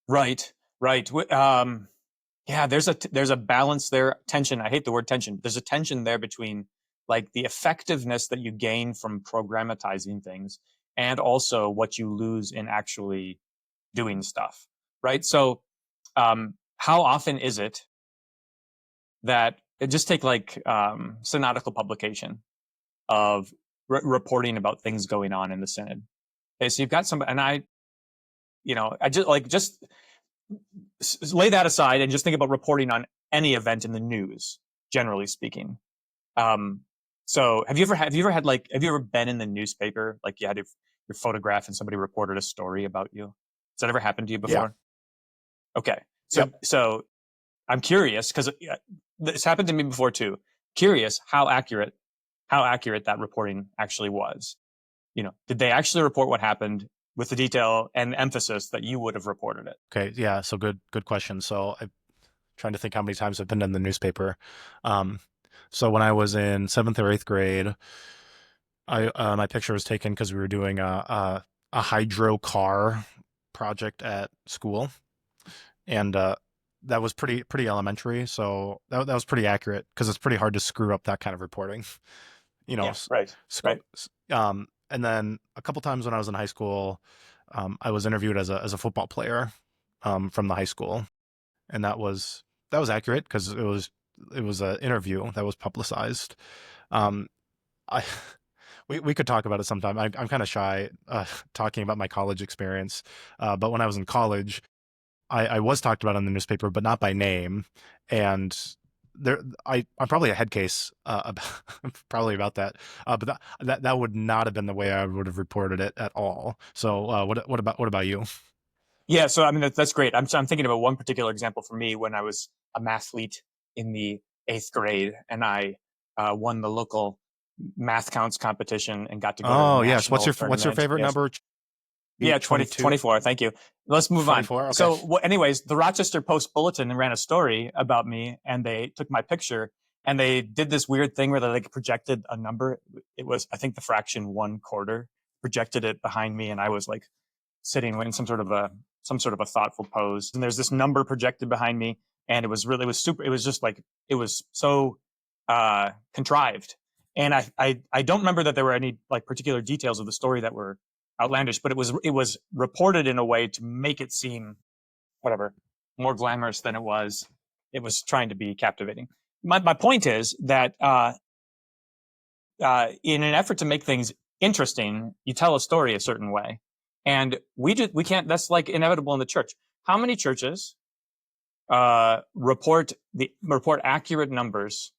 B: right, right. Yeah, there's a balance there, tension. I hate the word tension. There's a tension there between like the effectiveness that you gain from programmatizing things and also what you lose in actually doing stuff, right? So, how often is it that just take like synodical publication of reporting about things going on in the synod? Okay, so you've got somebody, and I just lay that aside and just think about reporting on any event in the news, generally speaking. So have you ever been in the newspaper? Like you had your photograph and somebody reported a story about you. Has that ever happened to you
A: Yeah.
B: before? Okay.
A: Yep.
B: So I'm curious because this happened to me before too. Curious how accurate that reporting actually was. Did they actually report what happened with the detail and emphasis that you would have reported it?
A: Okay. Yeah. So good question. So I'm trying to think how many times I've been in the newspaper. So when I was in 7th or 8th grade, my picture was taken because we were doing a hydro car project at school, and that was pretty elementary. So that was pretty accurate because it's pretty hard to screw up that kind of reporting.
B: Yeah, right. Right.
A: And then a couple times when I was in high school, I was interviewed as a football player from the high school, and that was accurate because it was an interview that was publicized. Um, I we could talk about it sometime. I'm kind of shy talking about my college experience, but when I was in college, I was talked about in the newspaper, but not by name, and I'm probably a head case about, probably about that, but that would not have been the way I would have reported it at all. So what about you?
B: Yeah, so I mean that's great. I'm thinking about one particular example for me when I was a mathlete in the 8th grade, and I won the local math counts competition and got to go to the
A: Oh yes,
B: national
A: what's your
B: tournament.
A: favorite
B: Yes.
A: number?
B: Yeah, 24. Thank you. Let's move on.
A: 24. Okay.
B: So, anyways, the Rochester Post Bulletin ran a story about me, and they took my picture, and they did this weird thing where they like projected a number. It was, I think, the fraction 1/4. Projected it behind me, and I was like sitting in some sort of a thoughtful pose. And there's this number projected behind me, and it was super. It was just like it was so contrived, and I don't remember that there were any like particular details of the story that were outlandish, but it was reported in a way to make it seem whatever more glamorous than it was. It was trying to be captivating. My point is that in an effort to make things interesting, you tell a story a certain way, and we can't. That's like inevitable in the church. How many churches report accurate numbers,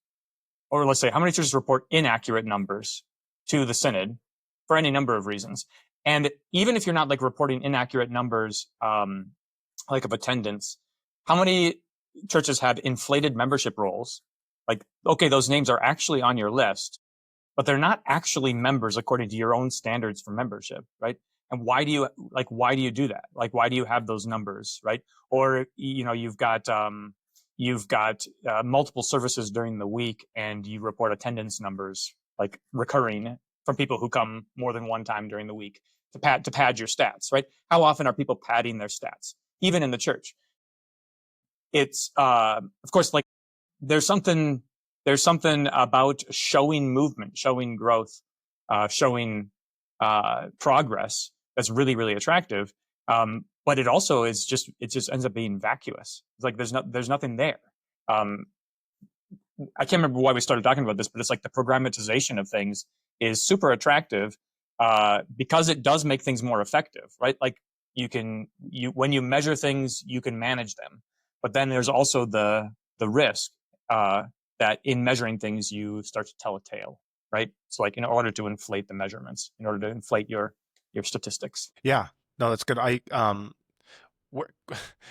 B: or let's say how many churches report inaccurate numbers to the synod for any number of reasons? And even if you're not like reporting inaccurate numbers like of attendance, how many churches have inflated membership rolls? Like, okay, those names are actually on your list, but they're not actually members according to your own standards for membership, right? And why do you do that? Like, why do you have those numbers, right? Or, you've got multiple services during the week, and you report attendance numbers like recurring from people who come more than one time during the week to pad your stats, right? How often are people padding their stats, even in the church? It's of course, like, there's something about showing movement, showing growth, showing progress that's really, really attractive. But it just ends up being vacuous. It's like there's nothing there. Um, I can't remember why we started talking about this, but it's like the programmatization of things is super attractive because it does make things more effective, right? Like, when you measure things, you can manage them, but then there's also the risk that in measuring things you start to tell a tale, right? So, like, in order to inflate the measurements, in order to inflate your statistics.
A: Yeah, no, that's good. Where,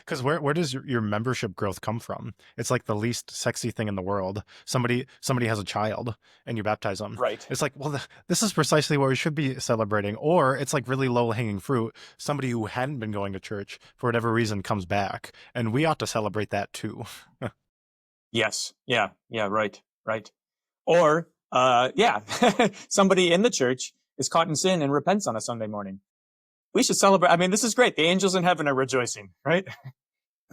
A: because where does your membership growth come from? It's like the least sexy thing in the world. Somebody has a child and you baptize them.
B: Right.
A: It's like, well, this is precisely what we should be celebrating. Or it's like really low hanging fruit. Somebody who hadn't been going to church for whatever reason comes back, and we ought to celebrate that too.
B: Yes. Yeah. Yeah. Right. Right. Or, yeah, somebody in the church is caught in sin and repents on a Sunday morning. We should celebrate. I mean, this is great. The angels in heaven are rejoicing, right?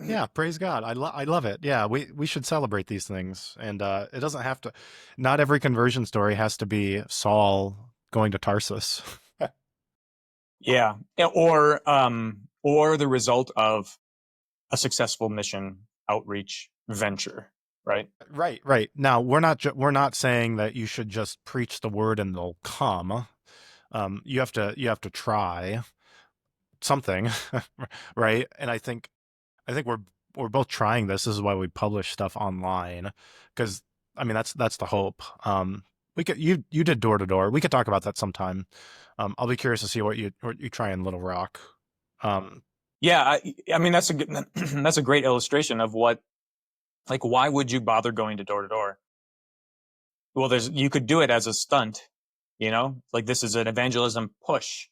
A: Yeah, praise God. I love it. Yeah, we should celebrate these things, and it doesn't have to. Not every conversion story has to be Saul going to Tarsus.
B: Yeah. Or the result of a successful mission outreach venture, right?
A: Right, right. Now we're not saying that you should just preach the word and they'll come. You have to try something, right? And I think we're both trying this. This is why we publish stuff online, because I mean that's the hope. We could you did door to door. We could talk about that sometime. I'll be curious to see what you try in Little Rock. Um,
B: Yeah. I mean, that's that's a great illustration of why would you bother going to door? Well, you could do it as a stunt, like this is an evangelism push,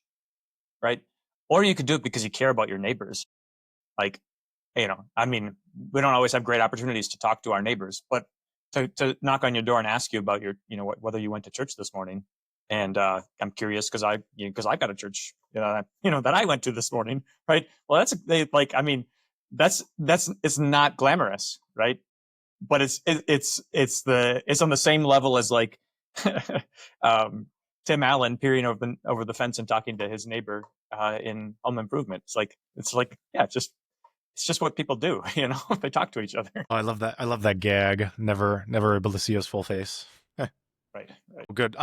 B: right? Or you could do it because you care about your neighbors. Like, I mean, we don't always have great opportunities to talk to our neighbors, but to knock on your door and ask you about whether you went to church this morning. And I'm curious because I got a church, that I went to this morning, right? Well, I mean, it's not glamorous, right? But it's on the same level as, like, um, Tim Allen peering over the fence and talking to his neighbor in Home Improvement. It's like, yeah, it's just what people do, they talk to each other.
A: I love that. I love that gag. Never able to see his full face.
B: Right, right.
A: Good.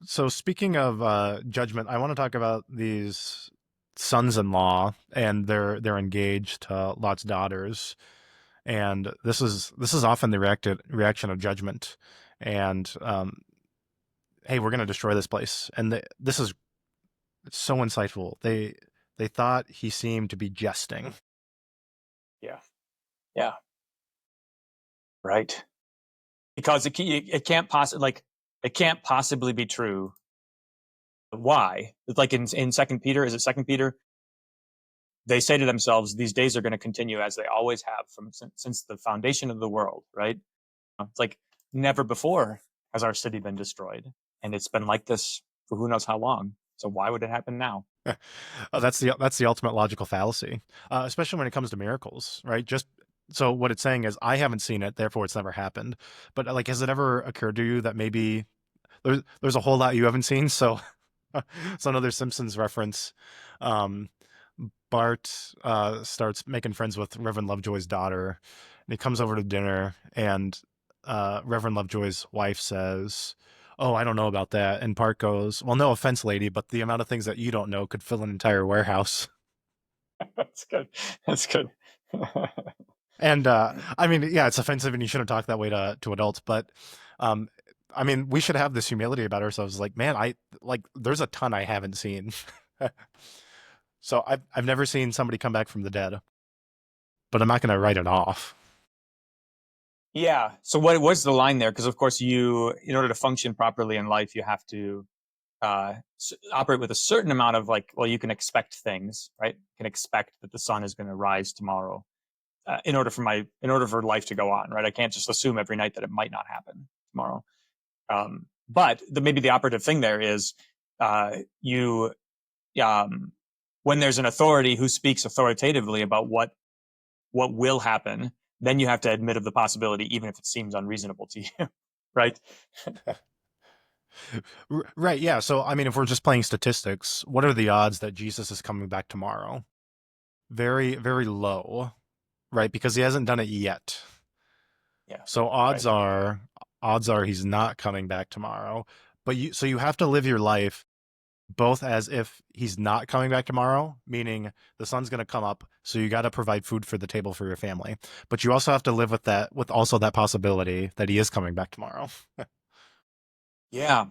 A: So speaking of judgment, I want to talk about these sons-in-law and they're engaged to Lot's daughters, and this is often the reaction of judgment, and hey, we're gonna destroy this place, and this is so insightful. They thought he seemed to be jesting.
B: Yeah, yeah, right. Because it can't possibly be true. Why? It's like in Second Peter. Is it Second Peter? They say to themselves, these days are going to continue as they always have since the foundation of the world, right? It's like never before has our city been destroyed, and it's been like this for who knows how long. So why would it happen now?
A: Oh, that's the ultimate logical fallacy, especially when it comes to miracles, right? Just so what it's saying is, I haven't seen it, therefore it's never happened. But like, has it ever occurred to you that maybe there's a whole lot you haven't seen? So, so another Simpsons reference. Um, Bart starts making friends with Reverend Lovejoy's daughter, and he comes over to dinner, and Reverend Lovejoy's wife says, "Oh, I don't know about that." And Bart goes, "Well, no offense, lady, but the amount of things that you don't know could fill an entire warehouse."
B: That's good. That's good.
A: And I mean, yeah, it's offensive, and you shouldn't talk that way to adults. But um, I mean, we should have this humility about ourselves. Like, man, there's a ton I haven't seen. So I've never seen somebody come back from the dead, but I'm not going to write it off.
B: Yeah. So what's the line there? Because of course in order to function properly in life, you have to operate with a certain amount of like, well, you can expect things, right? You can expect that the sun is going to rise tomorrow in order for life to go on, right? I can't just assume every night that it might not happen tomorrow. But maybe the operative thing there is you when there's an authority who speaks authoritatively about what will happen, then you have to admit of the possibility, even if it seems unreasonable to you, right?
A: Right, yeah. So I mean, if we're just playing statistics, what are the odds that Jesus is coming back tomorrow? Very, very low, right? Because he hasn't done it yet.
B: Yeah,
A: So
B: right.
A: odds are he's not coming back tomorrow. But you have to live your life both as if he's not coming back tomorrow, meaning the sun's going to come up, so you got to provide food for the table for your family. But you also have to live with also that possibility that he is coming back tomorrow.
B: Yeah,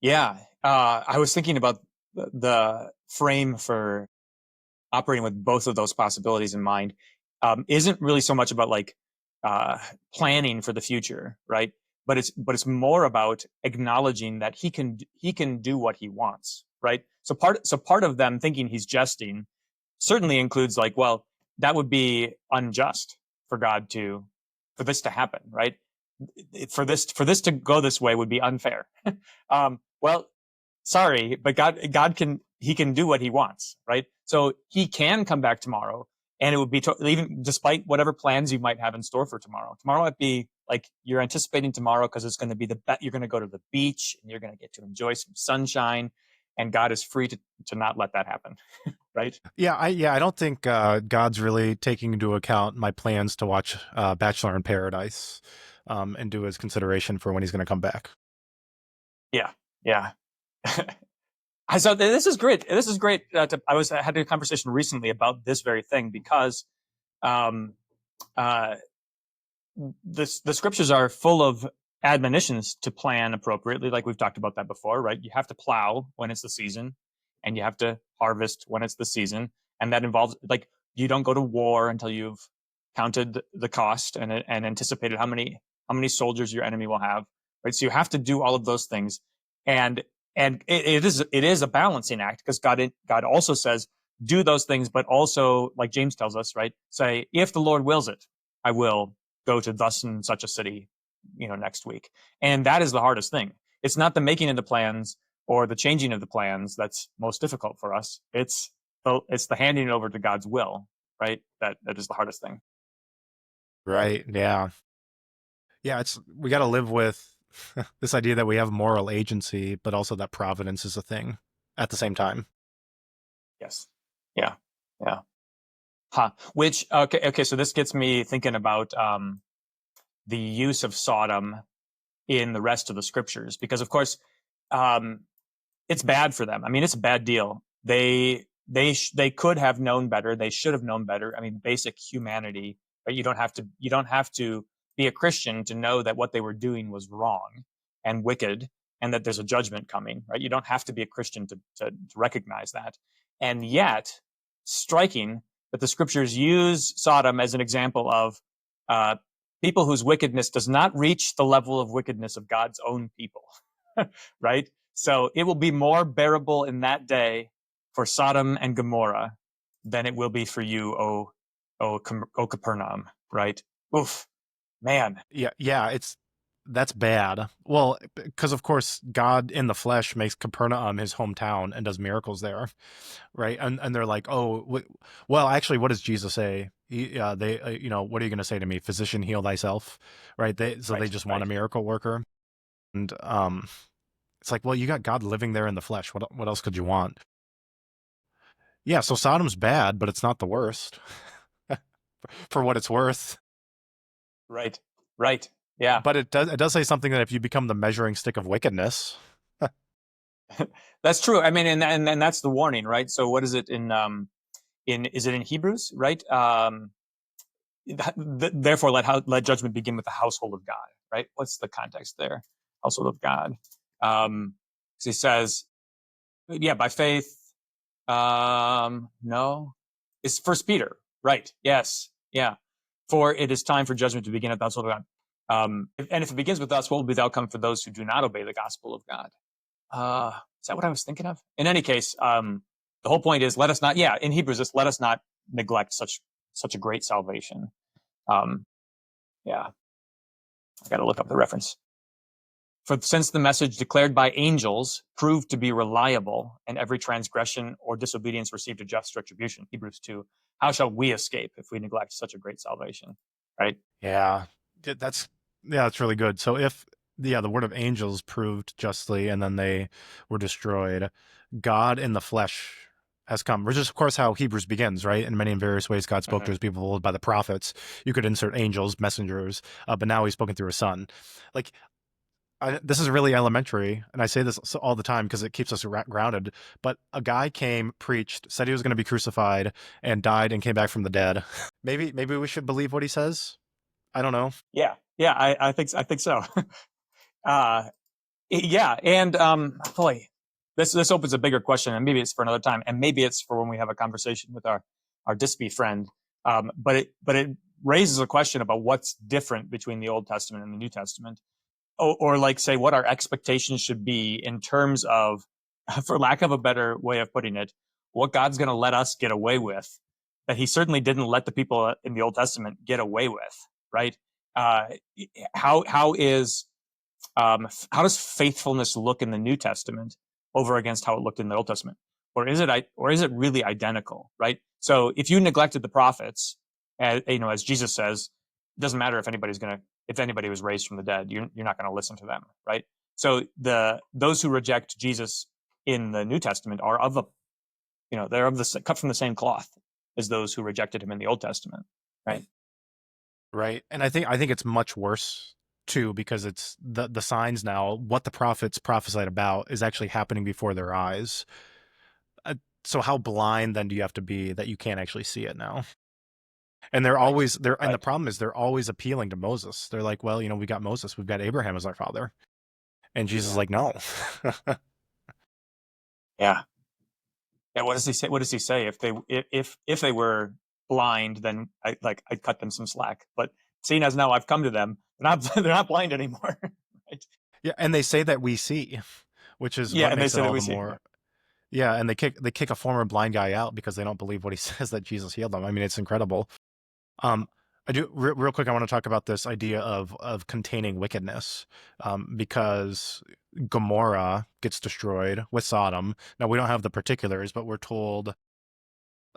B: yeah. I was thinking about the frame for operating with both of those possibilities in mind. Isn't really so much about like uh, planning for the future, right? But it's more about acknowledging that he can do what he wants, right? So part of them thinking he's jesting certainly includes like, well, that would be unjust for God for this to happen, right? For this to go this way would be unfair. Well, sorry, but God can do what he wants, right? So he can come back tomorrow, and it would be even despite whatever plans you might have in store for tomorrow. Tomorrow might be like you're anticipating tomorrow because it's going to be you're going to go to the beach and you're going to get to enjoy some sunshine, and God is free to not let that happen, right?
A: I don't think God's really taking into account my plans to watch Bachelor in Paradise, into his consideration for when he's going to come back.
B: Yeah, yeah. So this is great. This is great. I had a conversation recently about this very thing because um, uh, the scriptures are full of admonitions to plan appropriately, like we've talked about that before, right? You have to plow when it's the season, and you have to harvest when it's the season, and that involves like you don't go to war until you've counted the cost and anticipated how many soldiers your enemy will have, right? So you have to do all of those things, and it is a balancing act because God also says do those things, but also like James tells us, right? Say if the Lord wills it, I will go to thus and such a city, next week. And that is the hardest thing. It's not the making of the plans or the changing of the plans that's most difficult for us. It's the handing it over to God's will, right? That is the hardest thing.
A: Right. Yeah. Yeah. We got to live with this idea that we have moral agency, but also that providence is a thing at the same time.
B: Yes. Yeah. Yeah. Huh. Which okay. So this gets me thinking about the use of Sodom in the rest of the scriptures, because of course, um, it's bad for them. I mean, it's a bad deal. They could have known better. They should have known better. I mean, basic humanity. But you don't have to be a Christian to know that what they were doing was wrong and wicked, and that there's a judgment coming. Right? You don't have to be a Christian to recognize that. And yet, striking that the scriptures use Sodom as an example of uh, people whose wickedness does not reach the level of wickedness of God's own people. Right? So it will be more bearable in that day for Sodom and Gomorrah than it will be for you, O Capernaum, right? Oof, man.
A: Yeah. Yeah. That's bad. Well, because of course God in the flesh makes Capernaum his hometown and does miracles there, right? And they're like, oh, well, actually, what does Jesus say? What are you going to say to me? Physician, heal thyself, right? They
B: Right,
A: just want a
B: right.
A: miracle worker, and it's like, well, you got God living there in the flesh. What else could you want? Yeah, so Sodom's bad, but it's not the worst for what it's worth.
B: Right, right. Yeah,
A: But it does say something that if you become the measuring stick of wickedness,
B: that's true. I mean, and that's the warning, right? So what is it is it in Hebrews, right? Therefore, let judgment begin with the household of God, right? What's the context there? Household of God. So he says, yeah, by faith. No, it's First Peter, right? Yes, yeah. For it is time for judgment to begin at the household of God. And if it begins with us, what will be the outcome for those who do not obey the gospel of God? Is that what I was thinking of? In any case, the whole point is let us not. Yeah, in Hebrews, it's let us not neglect such a great salvation. Yeah, I got to look up the reference. For since the message declared by angels proved to be reliable, and every transgression or disobedience received a just retribution, Hebrews 2, how shall we escape if we neglect such a great salvation? Right?
A: Yeah, that's that's really good. So if the word of angels proved justly, and then they were destroyed, God in the flesh has come, which is of course how Hebrews begins, right? In many and various ways, God spoke to his people by the prophets. You could insert angels, messengers, but now he's spoken through his son. Like this is really elementary, and I say this all the time because it keeps us grounded. But a guy came, preached, said he was going to be crucified, and died, and came back from the dead. Maybe we should believe what he says. I don't know.
B: Yeah, yeah, I think so. Yeah, and boy, this opens a bigger question, and maybe it's for another time, and maybe it's for when we have a conversation with our Dispy friend. But it raises a question about what's different between the Old Testament and the New Testament, or like say what our expectations should be in terms of, for lack of a better way of putting it, what God's going to let us get away with that He certainly didn't let the people in the Old Testament get away with, right? Uh, how does faithfulness look in the New Testament over against how it looked in the Old Testament, or is it really identical, right? So if you neglected the prophets, as Jesus says, it doesn't matter if anybody was raised from the dead, you're not going to listen to them, right? So those who reject Jesus in the New Testament are they're cut from the same cloth as those who rejected him in the Old Testament, right?
A: Right. And I think it's much worse too, because it's the signs now, what the prophets prophesied about is actually happening before their eyes. So how blind then do you have to be that you can't actually see it now? And they're always there, and the problem is they're always appealing to Moses. They're like, well, we got Moses, we've got Abraham as our father. And Jesus is like, no.
B: Yeah. Yeah, what does he say? What does he say? If they were blind, then I'd cut them some slack. But seeing as now I've come to them, they're not blind anymore. Right?
A: Yeah, and they say that we see, which is what
B: And they
A: makes
B: say
A: it
B: that
A: all
B: we
A: the
B: see.
A: more. Yeah, and they kick a former blind guy out because they don't believe what he says that Jesus healed them. I mean, it's incredible. I do real quick. I want to talk about this idea of containing wickedness, because Gomorrah gets destroyed with Sodom. Now we don't have the particulars, but we're told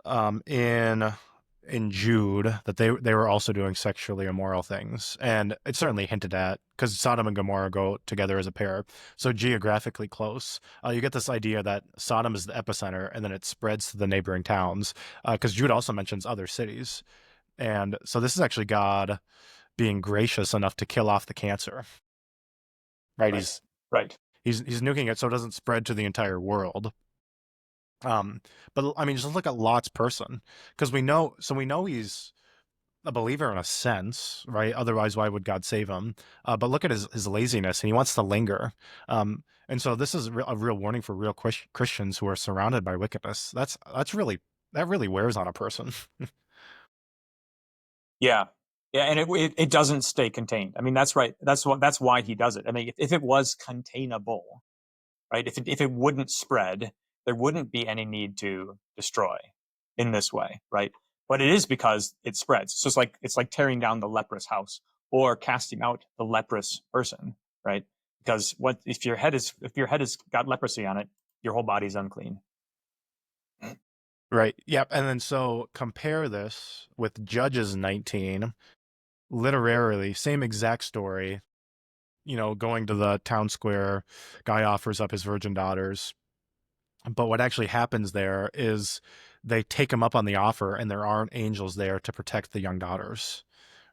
A: in Jude that they were also doing sexually immoral things, and it's certainly hinted at because Sodom and Gomorrah go together as a pair, so geographically close. You get this idea that Sodom is the epicenter, and then it spreads to the neighboring towns, because Jude also mentions other cities. And so this is actually God being gracious enough to kill off the cancer. Right?
B: Right.
A: He's nuking it so it doesn't spread to the entire world. But I mean, just look at Lot's person, because we know he's a believer in a sense, right? Otherwise, why would God save him? But look at his laziness, and he wants to linger. And so this is a real warning for real Christians who are surrounded by wickedness. That really wears on a person.
B: Yeah. Yeah, and it doesn't stay contained. I mean, that's right. That's why he does it. I mean, if it was containable, right? If it wouldn't spread, there wouldn't be any need to destroy in this way, right? But it is because it spreads. So it's like tearing down the leprous house or casting out the leprous person, right? Because if your head has got leprosy on it, your whole body's unclean.
A: Right. Yep. And then so compare this with Judges 19. Literally, same exact story. Going to the town square, guy offers up his virgin daughters. But what actually happens there is they take him up on the offer, and there aren't angels there to protect the young daughters.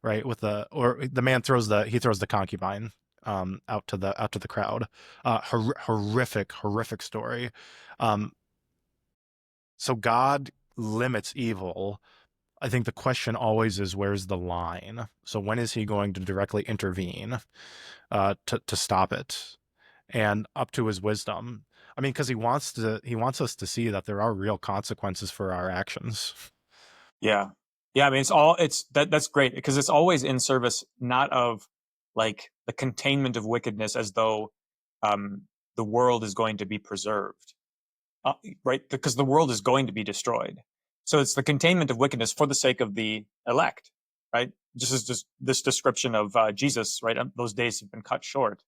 A: Right. The man throws the concubine out to the crowd. Horrific story. So God limits evil. I think the question always is, where's the line? So when is he going to directly intervene to stop it? And up to his wisdom. I mean, because he wants us to see that there are real consequences for our actions.
B: Yeah. I mean, that's great because it's always in service, not of like the containment of wickedness as though um, the world is going to be preserved, right? Because the world is going to be destroyed. So it's the containment of wickedness for the sake of the elect, right? Just this description of Jesus, right? Those days have been cut short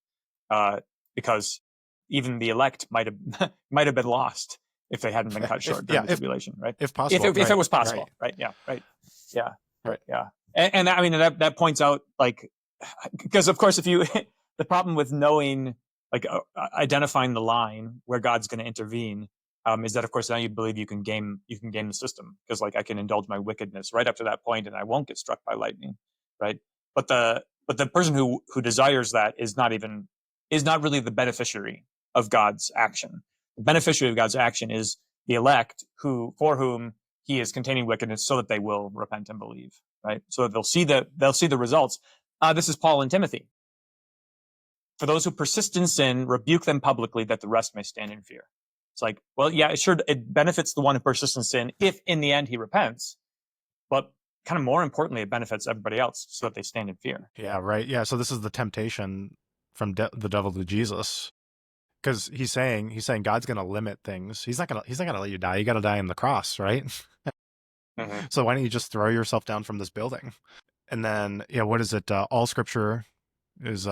B: because even the elect might have might have been lost if they hadn't been cut short during the tribulation, right?
A: If possible,
B: if it was possible, right? Yeah, right. Yeah,
A: right.
B: yeah. And I mean that points out like because of course if you the problem with knowing like identifying the line where God's going to intervene is that of course now you believe you can game the system because like I can indulge my wickedness right up to that point and I won't get struck by lightning, right? But the person who desires that is not really the beneficiary of God's action. The beneficiary of God's action is the elect for whom he is containing wickedness so that they will repent and believe, right? So that they'll see the results. This is Paul and Timothy. For those who persist in sin, rebuke them publicly that the rest may stand in fear. It's like, well, yeah, it benefits the one who persists in sin if in the end he repents, but kind of more importantly, it benefits everybody else so that they stand in fear.
A: Yeah, right. Yeah, so this is the temptation from the devil to Jesus, because he's saying God's going to limit things. He's not going to let you die. You got to die on the cross, right?
B: Mm-hmm.
A: So why don't you just throw yourself down from this building? And then, yeah, what is it? All Scripture is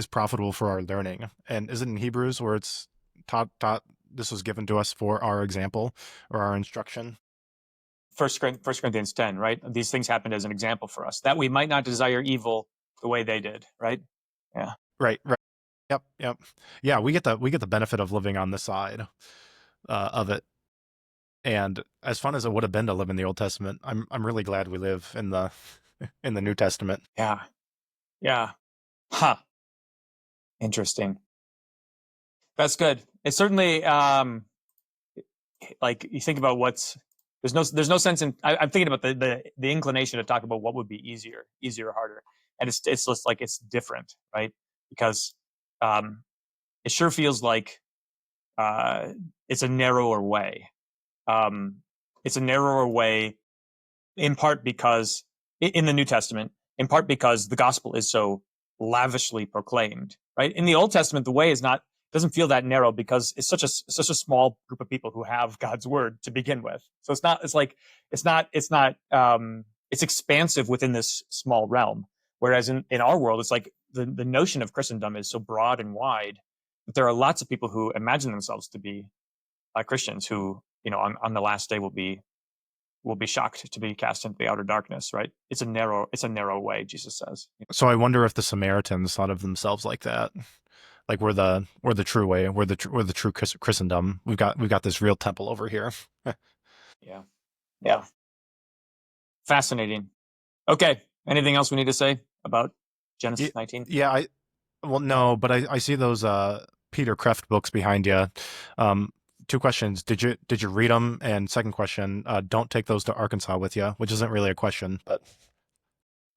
A: profitable for our learning. And is it in Hebrews where it's taught this was given to us for our example or our instruction?
B: 1 Corinthians 10, right? These things happened as an example for us, that we might not desire evil the way they did, right? Yeah.
A: Right. Yep. Yeah, we get the benefit of living on this side of it. And as fun as it would have been to live in the Old Testament, I'm really glad we live in the New Testament.
B: Yeah. Huh. Interesting. That's good. It's certainly like you think about there's no sense in I'm thinking about the inclination to talk about what would be easier or harder, and it's just like it's different, right? Because it sure feels like it's a narrower way. It's a narrower way in part because in the New Testament, in part because the gospel is so lavishly proclaimed, right? In the Old Testament, the way doesn't feel that narrow because it's such a small group of people who have God's word to begin with. So it's expansive within this small realm. Whereas in our world, it's like the notion of Christendom is so broad and wide that there are lots of people who imagine themselves to be Christians who, on the last day will be shocked to be cast into the outer darkness, right? It's a narrow way, Jesus says.
A: So I wonder if the Samaritans thought of themselves like that. Like we're the true way, we're the true Christendom. We've got this real temple over here.
B: Yeah. Fascinating. Okay. Anything else we need to say about Genesis 19?
A: Yeah, no, but I see those Peter Kreeft books behind you. Two questions. Did you read them? And second question, don't take those to Arkansas with you, which isn't really a question, but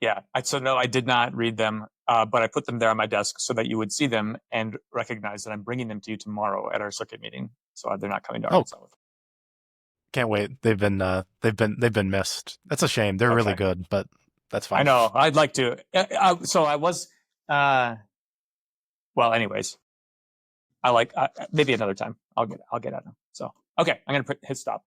B: yeah. So no, I did not read them, but I put them there on my desk so that you would see them and recognize that I'm bringing them to you tomorrow at our circuit meeting. So they're not coming to Arkansas with.
A: Can't wait. They've been missed. That's a shame. They're really good, but that's fine.
B: I know. I'd like to. So I was. Well, anyways, I like maybe another time. I'll get at them. So okay, I'm gonna hit stop.